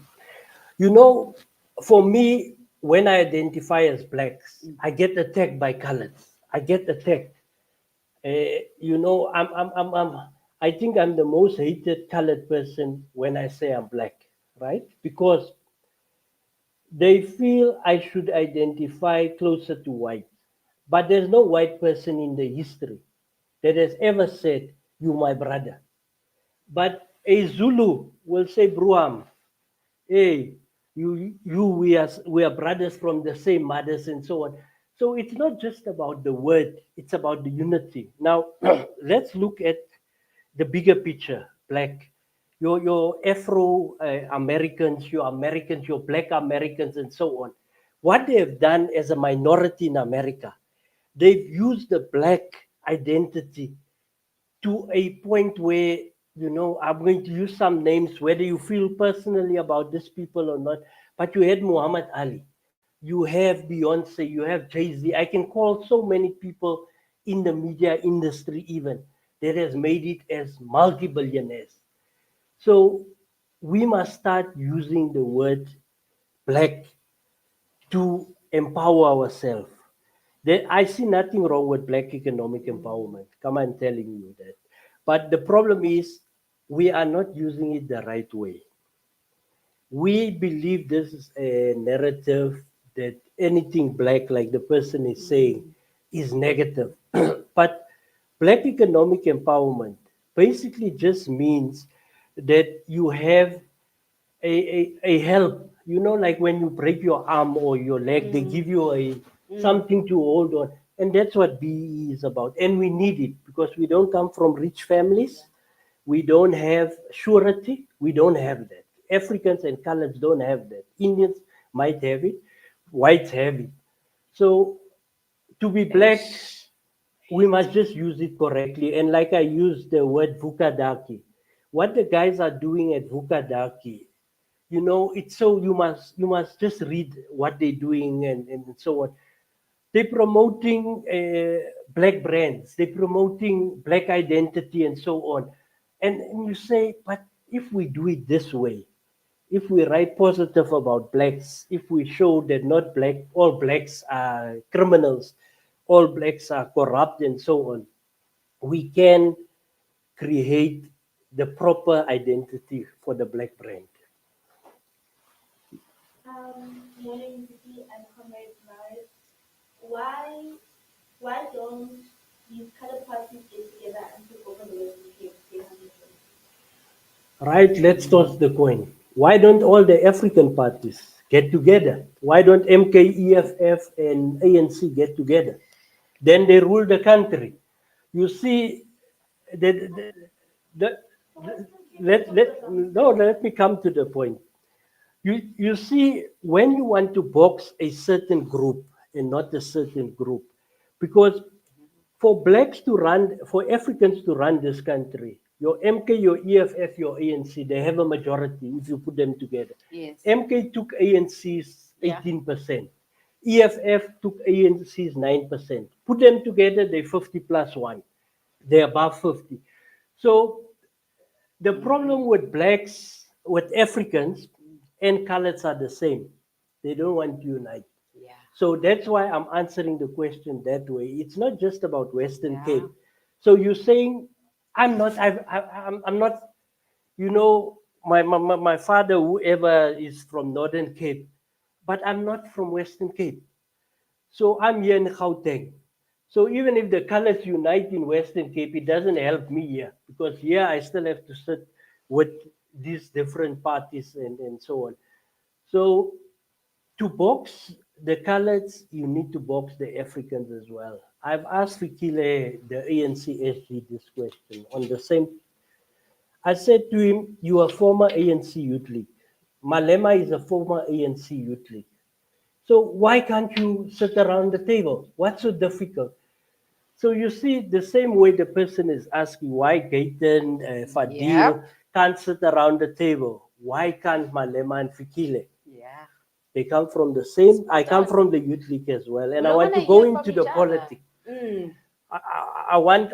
You know, for me, when I identify as blacks, I get attacked by colors. I get attacked. You know, I think I'm the most hated colored person when I say I'm black, right? Because they feel I should identify closer to white. But there's no white person in the history that has ever said, "You my brother." But a Zulu will say, "Bruam, hey, we are brothers from the same mothers," and so on. So it's not just about the word, it's about the unity. Now, let's look at the bigger picture. Black, your Afro Americans, your Americans, your Black Americans, and so on. What they have done as a minority in America, they've used the black identity to a point where, I'm going to use some names, whether you feel personally about these people or not. But you had Muhammad Ali, you have Beyonce, you have Jay-Z. I can call so many people in the media industry even that has made it as multi-billionaires. So we must start using the word black to empower ourselves. I see nothing wrong with black economic empowerment. Come on, telling you that. But the problem is we are not using it the right way. We believe this is a narrative that anything black, like the person is saying, is negative. But black economic empowerment basically just means that you have a help. Like when you break your arm or your leg, they give you a something to hold on. And that's what BE is about. And we need it because we don't come from rich families. We don't have surety. We don't have that. Africans and coloreds don't have that. Indians might have it. Whites have it. So to be black, we must just use it correctly. And like I used the word Vukadaki, what the guys are doing at Vukadaki, it's so you must just read what they're doing and so on. They're promoting black brands, they're promoting black identity and so on. And you say, but if we do it this way, if we write positive about blacks, if we show that not black, all blacks are criminals, all blacks are corrupt and so on, we can create the proper identity for the black brand. Morning, Vicky and Comrade Maris. Why why don't these color parties get together and take over the Western Cape? Right, let's toss the coin. Why don't all the African parties get together? Why don't MKEFF and ANC get together? Then they rule the country. You see, the, the, the, let me come to the point. You see, when you want to box a certain group and not a certain group, because for blacks to run, for Africans to run this country, your MK, your EFF, your ANC, they have a majority if you put them together. Yes. MK took ANC's 18%. EFF took ANC's 9%. Put them together, they're 50 plus 1. They're above 50. So the problem with blacks, with Africans, and coloreds are the same. They don't want to unite. Yeah. So that's why I'm answering the question that way. It's not just about Western Yeah. Cape. So you're saying I'm not. My father, whoever is from Northern Cape, but I'm not from Western Cape. So I'm here in Gauteng. So even if the colors unite in Western Cape, it doesn't help me here because here I still have to sit with these different parties and so on. So to box the coloreds, you need to box the Africans as well. I've asked Fikile, the ANC SG, this question on the same. I said to him, "You are former ANC Youth League. Malema is a former ANC Youth League. So why can't you sit around the table? What's so difficult?" So you see, the same way the person is asking why Gayton, Fadil can't sit around the table. Why can't Malema and Fikile? Yeah. They come from the same. I come from the youth league as well, and I want to go into the politics. I want.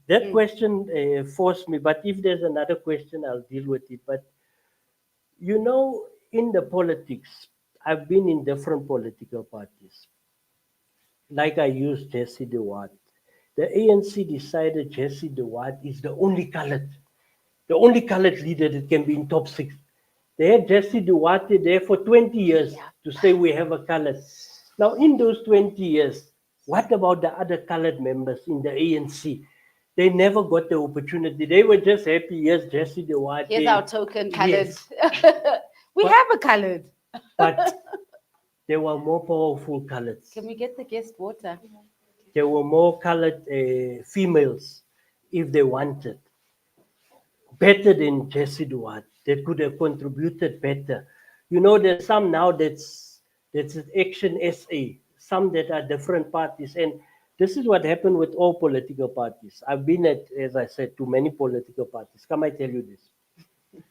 That question forced me. But if there's another question, I'll deal with it. But in the politics, I've been in different political parties. Like I used Jesse DeWatt. the ANC decided Jesse DeWatt is the only colored leader that can be in top 6. They had Jesse Duarte there for 20 years to say we have a colored. Now, in those 20 years, what about the other colored members in the ANC? They never got the opportunity. They were just happy, yes, Jesse Duarte. Here's our token colored. Yes. We have a colored. But there were more powerful coloreds. Can we get the guest water? There were more colored females if they wanted. Better than Jesse Duarte. They could have contributed better. You know, there's some now that's Action SA, some that are different parties. And this is what happened with all political parties. I've been at, as I said, to many political parties. Come, I tell you this.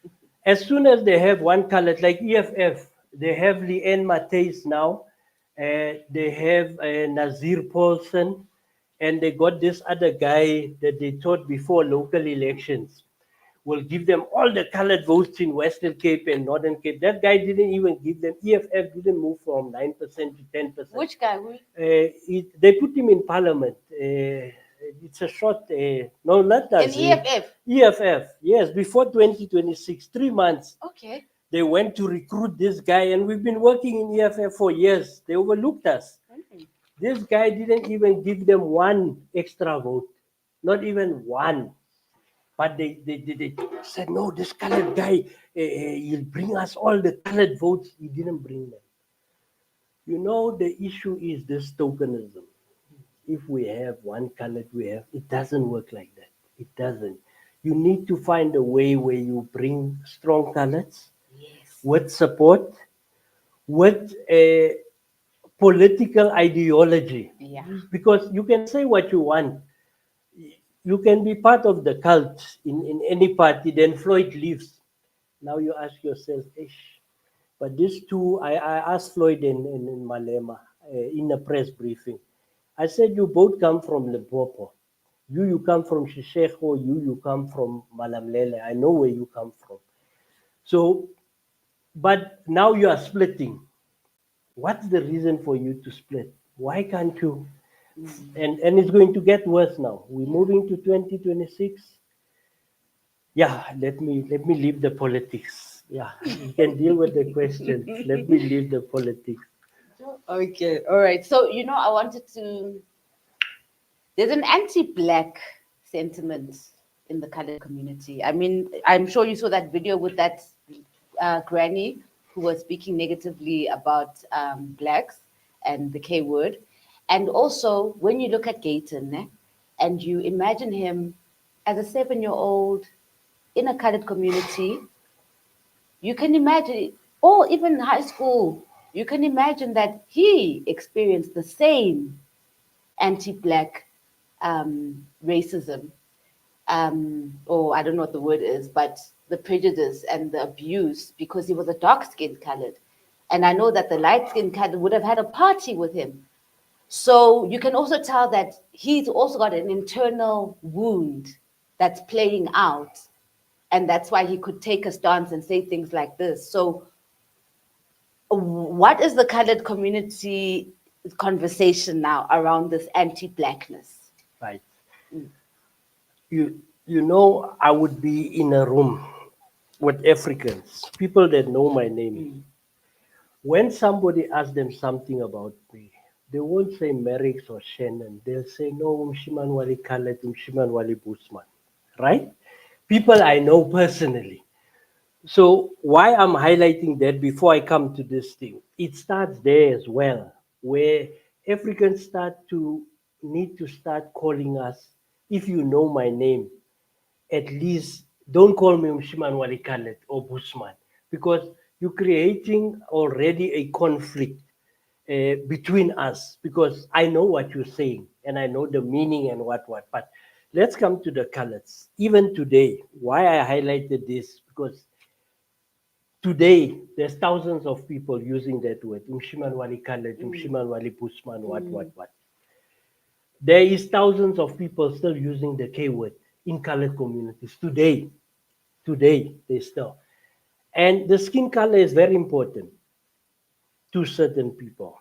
As soon as they have one colored, like EFF, they have Leanne Matthys now, they have Nazir Paulson, and they got this other guy that they thought before local elections will give them all the colored votes in Western Cape and Northern Cape. That guy didn't even give them, EFF didn't move from 9% to 10%. Which guy? They put him in parliament. It's a short, no, not that. In EFF? EFF, yes, before 2026, 3 months. Okay. They went to recruit this guy, and we've been working in EFF for years. They overlooked us. This guy didn't even give them one extra vote, not even one. But they said, no, this colored guy, he'll bring us all the colored votes. He didn't bring them. You know, the issue is this tokenism. If we have one colored, it doesn't work like that. It doesn't. You need to find a way where you bring strong colors with support, with a political ideology. Yeah. Because you can say what you want. You can be part of the cult in any party, then Floyd leaves. Now you ask yourself, ish. But these two, I asked Floyd in Malema in a press briefing. I said, you both come from Limpopo. You come from Shisheko, you come from Malamlele. I know where you come from. So, but now you are splitting. What's the reason for you to split? Why can't you? And it's going to get worse now. We're moving to 2026. Yeah, let me leave the politics. Yeah, you can deal with the question. Let me leave the politics. Okay, all right. So, I wanted to. There's an anti-black sentiment in the colored community. I mean, I'm sure you saw that video with that granny who was speaking negatively about blacks and the K word. And also, when you look at Gayton, and you imagine him as a 7-year-old in a colored community, you can imagine, or even high school, you can imagine that he experienced the same anti-black racism, or I don't know what the word is, but the prejudice and the abuse because he was a dark-skinned colored. And I know that the light-skinned colored would have had a party with him. So you can also tell that he's also got an internal wound that's playing out. And that's why he could take a stance and say things like this. So what is the colored community conversation now around this anti-blackness? Right. You know, I would be in a room with Africans, people that know my name. When somebody asks them something about me, they won't say Merricks or Shannon. They'll say, no, Mshiman Wali Khaled, Mshiman Wali Busman. Right? People I know personally. So why I'm highlighting that before I come to this thing, it starts there as well, where Africans need to start calling us, if you know my name, at least don't call me Mshiman Wali Khaled or Busman, because you're creating already a conflict between us, because I know what you're saying and I know the meaning and what. But let's come to the colors. Even today, why I highlighted this, because today there's thousands of people using that word, Mshiman Wali Khaled, Mshiman Wali Busman, what. There is thousands of people still using the K word in colored communities today. Today, they still. And the skin color is very important to certain people.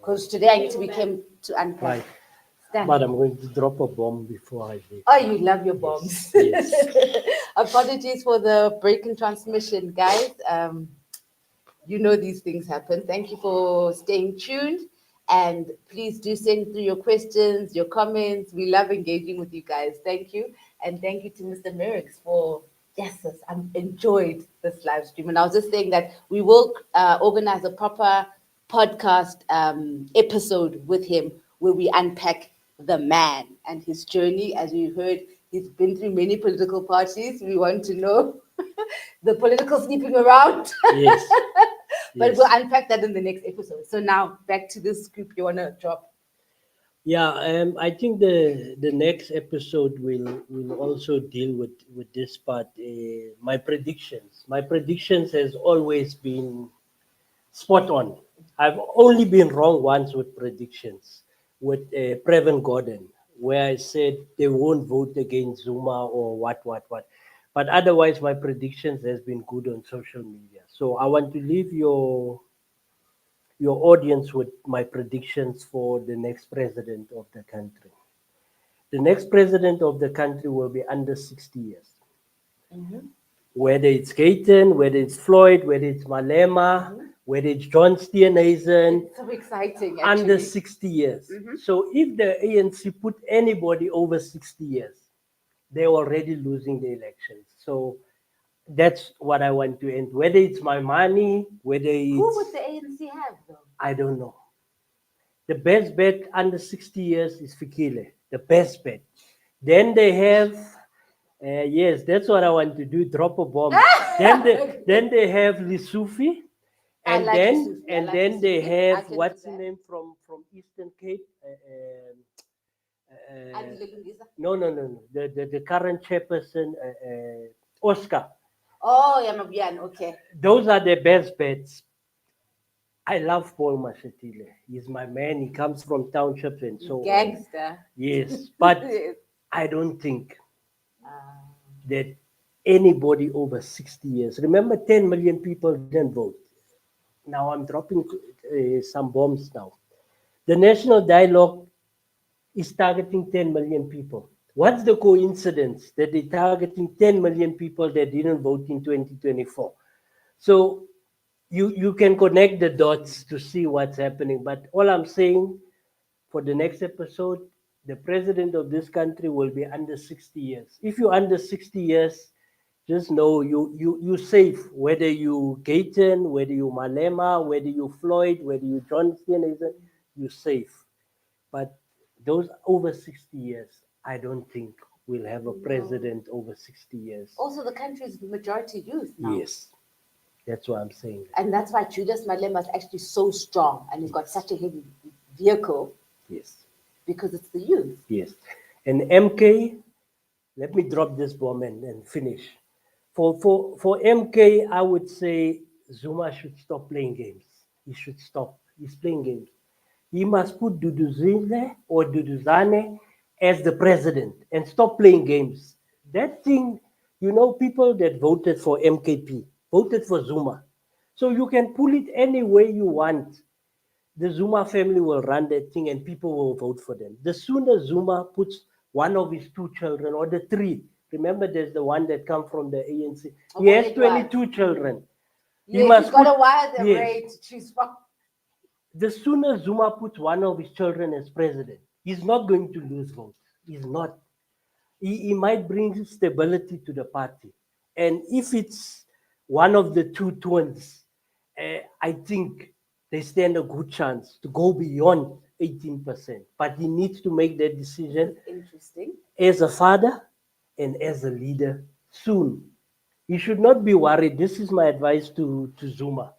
Because today I need to become to unpack. Right. Stand. But I'm going to drop a bomb before I leave. Oh, you love your bombs. Yes. Apologies for the break in transmission, guys. You know these things happen. Thank you for staying tuned. And please do send through your questions, your comments. We love engaging with you guys. Thank you. And thank you to Mr. Merricks for, yes, I enjoyed this live stream. And I was just saying that we will organize a proper podcast episode with him where we unpack the man and his journey. As we heard, he's been through many political parties. We want to know the political sleeping around. Yes. But Yes. we'll unpack that in the next episode. So now back to this scoop you want to drop. Yeah, I think the next episode will also deal with this part. My predictions. My predictions has always been spot on. I've only been wrong once with predictions with Previn Gordon, where I said they won't vote against Zuma or what. But otherwise, my predictions has been good on social media. So I want to leave your audience with my predictions for the next president of the country. The next president of the country will be under 60 years. Whether it's Gayton, whether it's Floyd, whether it's Malema, whether it's John Steenhuisen, It's so exciting, under actually. 60 years. So if the ANC put anybody over 60 years, they're already losing the elections. So that's what I want to end. Whether it's my money, whether Who would it's, the ANC have, though? I don't know. The best bet under 60 years is Fikile. The best bet. Then they have, yes, that's what I want to do. Drop a bomb. then they have Lisufi, I and like then Lisufi. I and like then they Lisufi. I have can what's do the that. name from Eastern Cape? And Lelungisa. No. The current chairperson, Oscar. Oh, Yamabian, okay. Those are the best bets. I love Paul Mashatile. He's my man. He comes from townships and so on. Gangster. Yes, but Yes. I don't think Ah. that anybody over 60 years. Remember, 10 million people didn't vote. Now I'm dropping some bombs now. The National Dialogue is targeting 10 million people. What's the coincidence that they're targeting 10 million people that didn't vote in 2024? So you can connect the dots to see what's happening. But all I'm saying for the next episode, the president of this country will be under 60 years. If you're under 60 years, just know you safe. Whether you Gayton, whether you Malema, whether you Floyd, whether you John Steenhuisen, you're safe. But those over 60 years, I don't think we'll have a president over 60 years. Also, the country is majority youth now. Yes, that's what I'm saying. And that's why Julius Malema is actually so strong and he's got such a heavy vehicle Yes, because it's the youth. yes. And MK, let me drop this bomb and finish. For MK, I would say Zuma should stop playing games. He should stop. He's playing games. He must put Duduzile or Duduzane as the president and stop playing games. That thing, people that voted for MKP voted for Zuma. So you can pull it any way you want. The Zuma family will run that thing and people will vote for them. The sooner Zuma puts one of his two children or the three, remember there's the one that come from the ANC. He has 22 children. Yes, he's got a wide array to choose from. The sooner Zuma puts one of his children as president, he's not going to lose votes. He's not. He might bring stability to the party. And if it's one of the two twins, I think they stand a good chance to go beyond 18%. But he needs to make that decision Interesting. as a father and as a leader soon. He should not be worried. This is my advice to Zuma.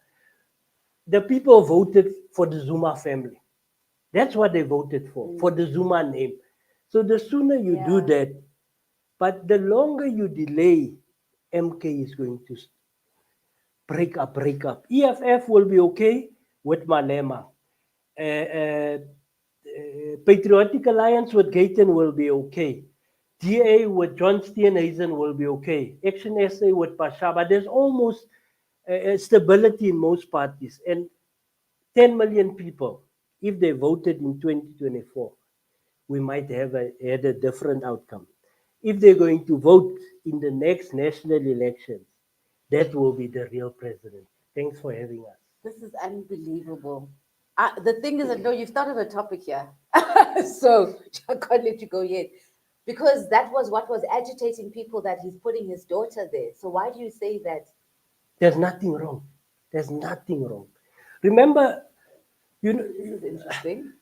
The people voted for the Zuma family. That's what they voted for the Zuma name. So the sooner you do that, but the longer you delay, MK is going to break up. EFF will be okay with Malema. Patriotic Alliance with Gayton will be okay. DA with John Steenhuisen will be okay. Action SA with Pashaba. There's almost stability in most parties. And 10 million people. if they voted in 2024, we might have had a different outcome. If they're going to vote in the next national elections, that will be the real president. Thanks for having us. This is unbelievable. The thing is, that no, you've started a topic here, so I can't let you go yet, because that was what was agitating people, that he's putting his daughter there. So why do you say that? There's nothing wrong. There's nothing wrong. Remember, you know, This is interesting.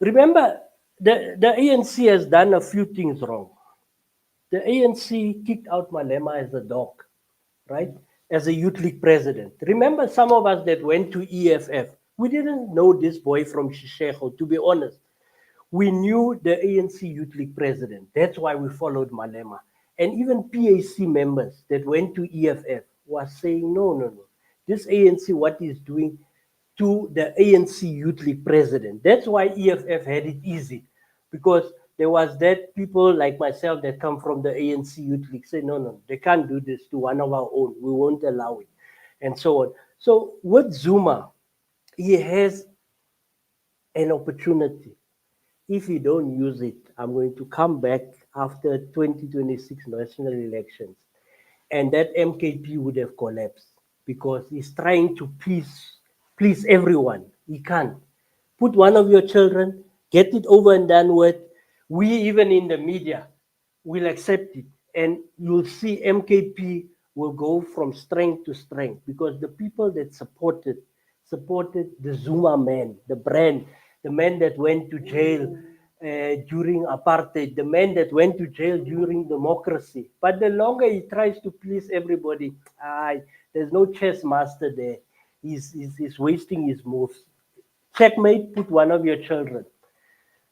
remember the ANC has done a few things wrong. The ANC kicked out Malema as a dog, right? As a youth league president. Remember, some of us that went to EFF, we didn't know this boy from Shishego, to be honest. We knew the ANC Youth League president. That's why we followed Malema. And even PAC members that went to EFF were saying, no. This ANC, what he's doing to the ANC Youth League president. That's why EFF had it easy. Because there was that people like myself that come from the ANC Youth League say, no, they can't do this to one of our own. We won't allow it. And so on. So with Zuma, he has an opportunity. If you don't use it, I'm going to come back after 2026 national elections, and that MKP would have collapsed because he's trying to please everyone. He can't. Put one of your children, get it over and done with. We, even in the media, will accept it, and you'll see MKP will go from strength to strength because the people that supported the Zuma man, the brand, the man that went to jail during apartheid, the man that went to jail during democracy. But the longer he tries to please everybody, there's no chess master there. He's wasting his moves. Checkmate, put one of your children.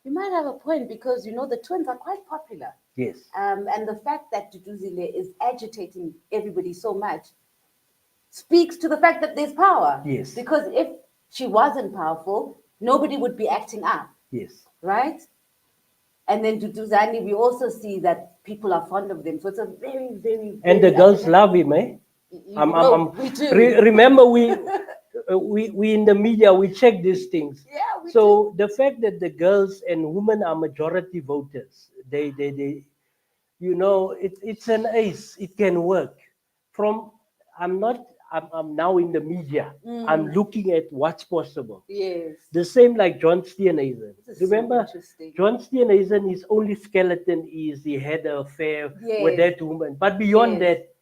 You might have a point, because the twins are quite popular. Yes. And the fact that Duduzile is agitating everybody so much speaks to the fact that there's power. Yes. Because if she wasn't powerful, nobody would be acting up. Yes. Right? And then Duduzane, we also see that people are fond of them. So it's a very, very, very and the girls love him, eh? We do. Remember, we in the media, we check these things. Yeah, we so the fact that the girls and women are majority voters, they it's an ace. It can work. I'm now in the media. I'm looking at what's possible. Yes. The same like John Steenhuisen. Remember, so John Steenhuisen, his only skeleton is he had an affair Yes. with that woman. But beyond Yes. that,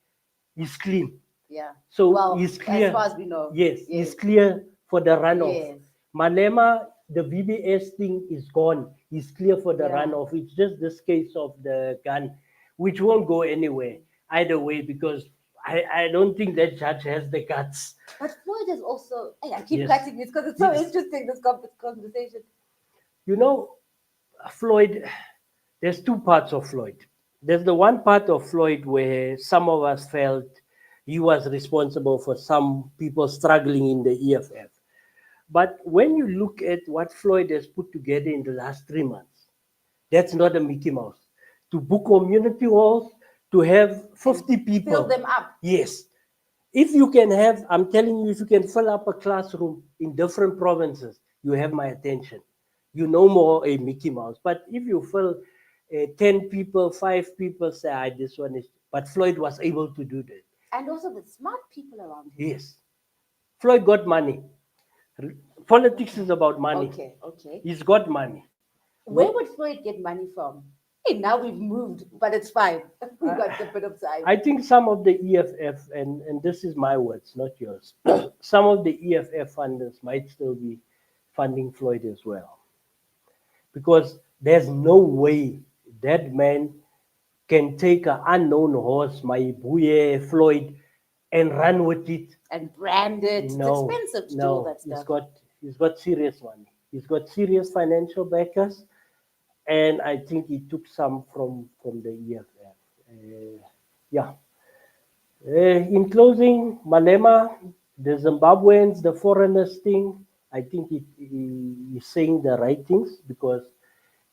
he's clean. Yeah. So Well, he's clear. as far as we know. Yes, Yes. he's clear for the runoff. Yes. Malema, the VBS thing is gone. He's clear for the Yeah. runoff. It's just this case of the gun, which won't go anywhere either way, because I don't think that judge has the guts. But Floyd is also, I keep Yes. cutting this because it's so Yes. interesting, this conversation. Floyd, there's two parts of Floyd. There's the one part of Floyd where some of us felt he was responsible for some people struggling in the EFF. But when you look at what Floyd has put together in the last 3 months, that's not a Mickey Mouse. To book community halls, to have 50 people. Fill them up. Yes. If you can have, I'm telling you, if you can fill up a classroom in different provinces, you have my attention. You no more a Mickey Mouse. But if you fill 10 people, 5 people, say, this one is. But Floyd was able to do that. And also the smart people around him. Yes. Floyd got money. Politics is about money. Okay. He's got money. Where would Floyd get money from? Hey, now we've moved, but it's fine. We got a bit of time. I think some of the EFF, and this is my words, not yours, some of the EFF funders might still be funding Floyd as well. Because there's no way that man can take an unknown horse, my Buye Floyd, and run with it. And brand it. No, it's expensive to do no, all that stuff. He's got serious money. He's got serious financial backers. And I think he took some from the EFF. In closing, Malema, the Zimbabweans, the foreigners thing, I think he's saying the right things, because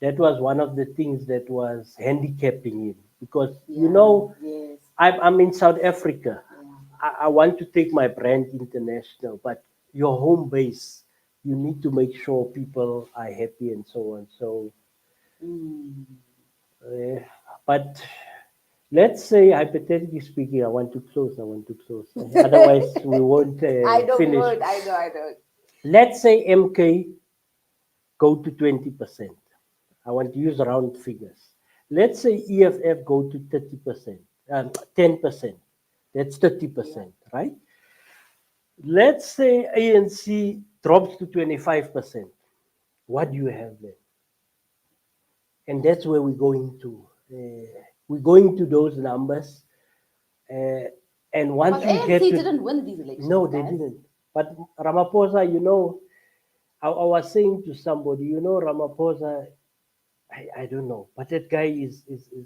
that was one of the things that was handicapping him. Because, Yes. I'm in South Africa. Yeah. I want to take my brand international, but your home base you need to make sure people are happy and so on. So, but let's say, hypothetically speaking, I want to close. Otherwise, we won't finish. I know. Let's say MK go to 20%. I want to use round figures. Let's say EFF go to 30%, 10%. That's 30%, right? Let's say ANC drops to 25%. What do you have then? And that's where we're going to. We're going to those numbers. And once But we get ANC to... didn't win these elections. No, they guys. didn't. But Ramaphosa, you know, I was saying to somebody, you know, Ramaphosa, I don't know, but that guy is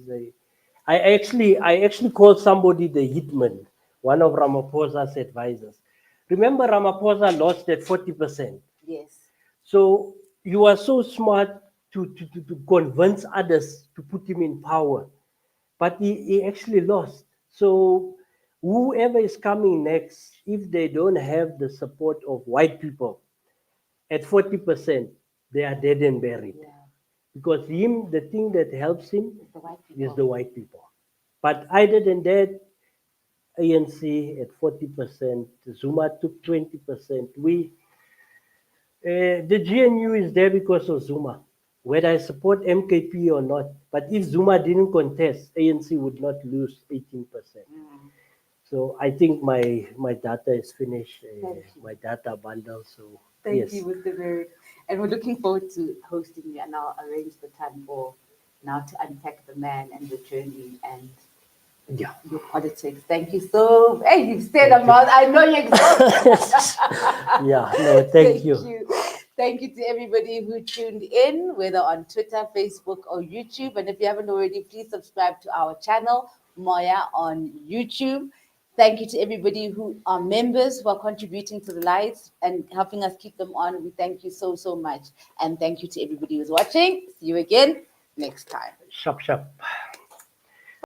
a... I actually called somebody the hitman, one of Ramaphosa's advisors. Remember, Ramaphosa lost at 40%. Yes. So you are so smart to convince others to put him in power, but he actually lost. So whoever is coming next, if they don't have the support of white people at 40%, they are dead and buried. Yeah. Because him, the thing that helps him It's the white people. is the white people. But other than that, ANC at 40%, Zuma took 20%. The GNU is there because of Zuma, whether I support MKP or not. But if Zuma didn't contest, ANC would not lose 18%. So I think my data is finished, my data bundle. So Thank you, Mr. Merricks. And we're looking forward to hosting you, and I'll arrange the time for now to unpack the man and the journey and yeah. your politics. Thank you so. Hey, you've stayed a month. I know you're exhausted. Yeah, no, thank you. Thank you to everybody who tuned in, whether on Twitter, Facebook, or YouTube. And if you haven't already, please subscribe to our channel, MOYA, on YouTube. Thank you to everybody who are members who are contributing to the lives and helping us keep them on. We thank you so, so much. And thank you to everybody who's watching. See you again next time. Shop.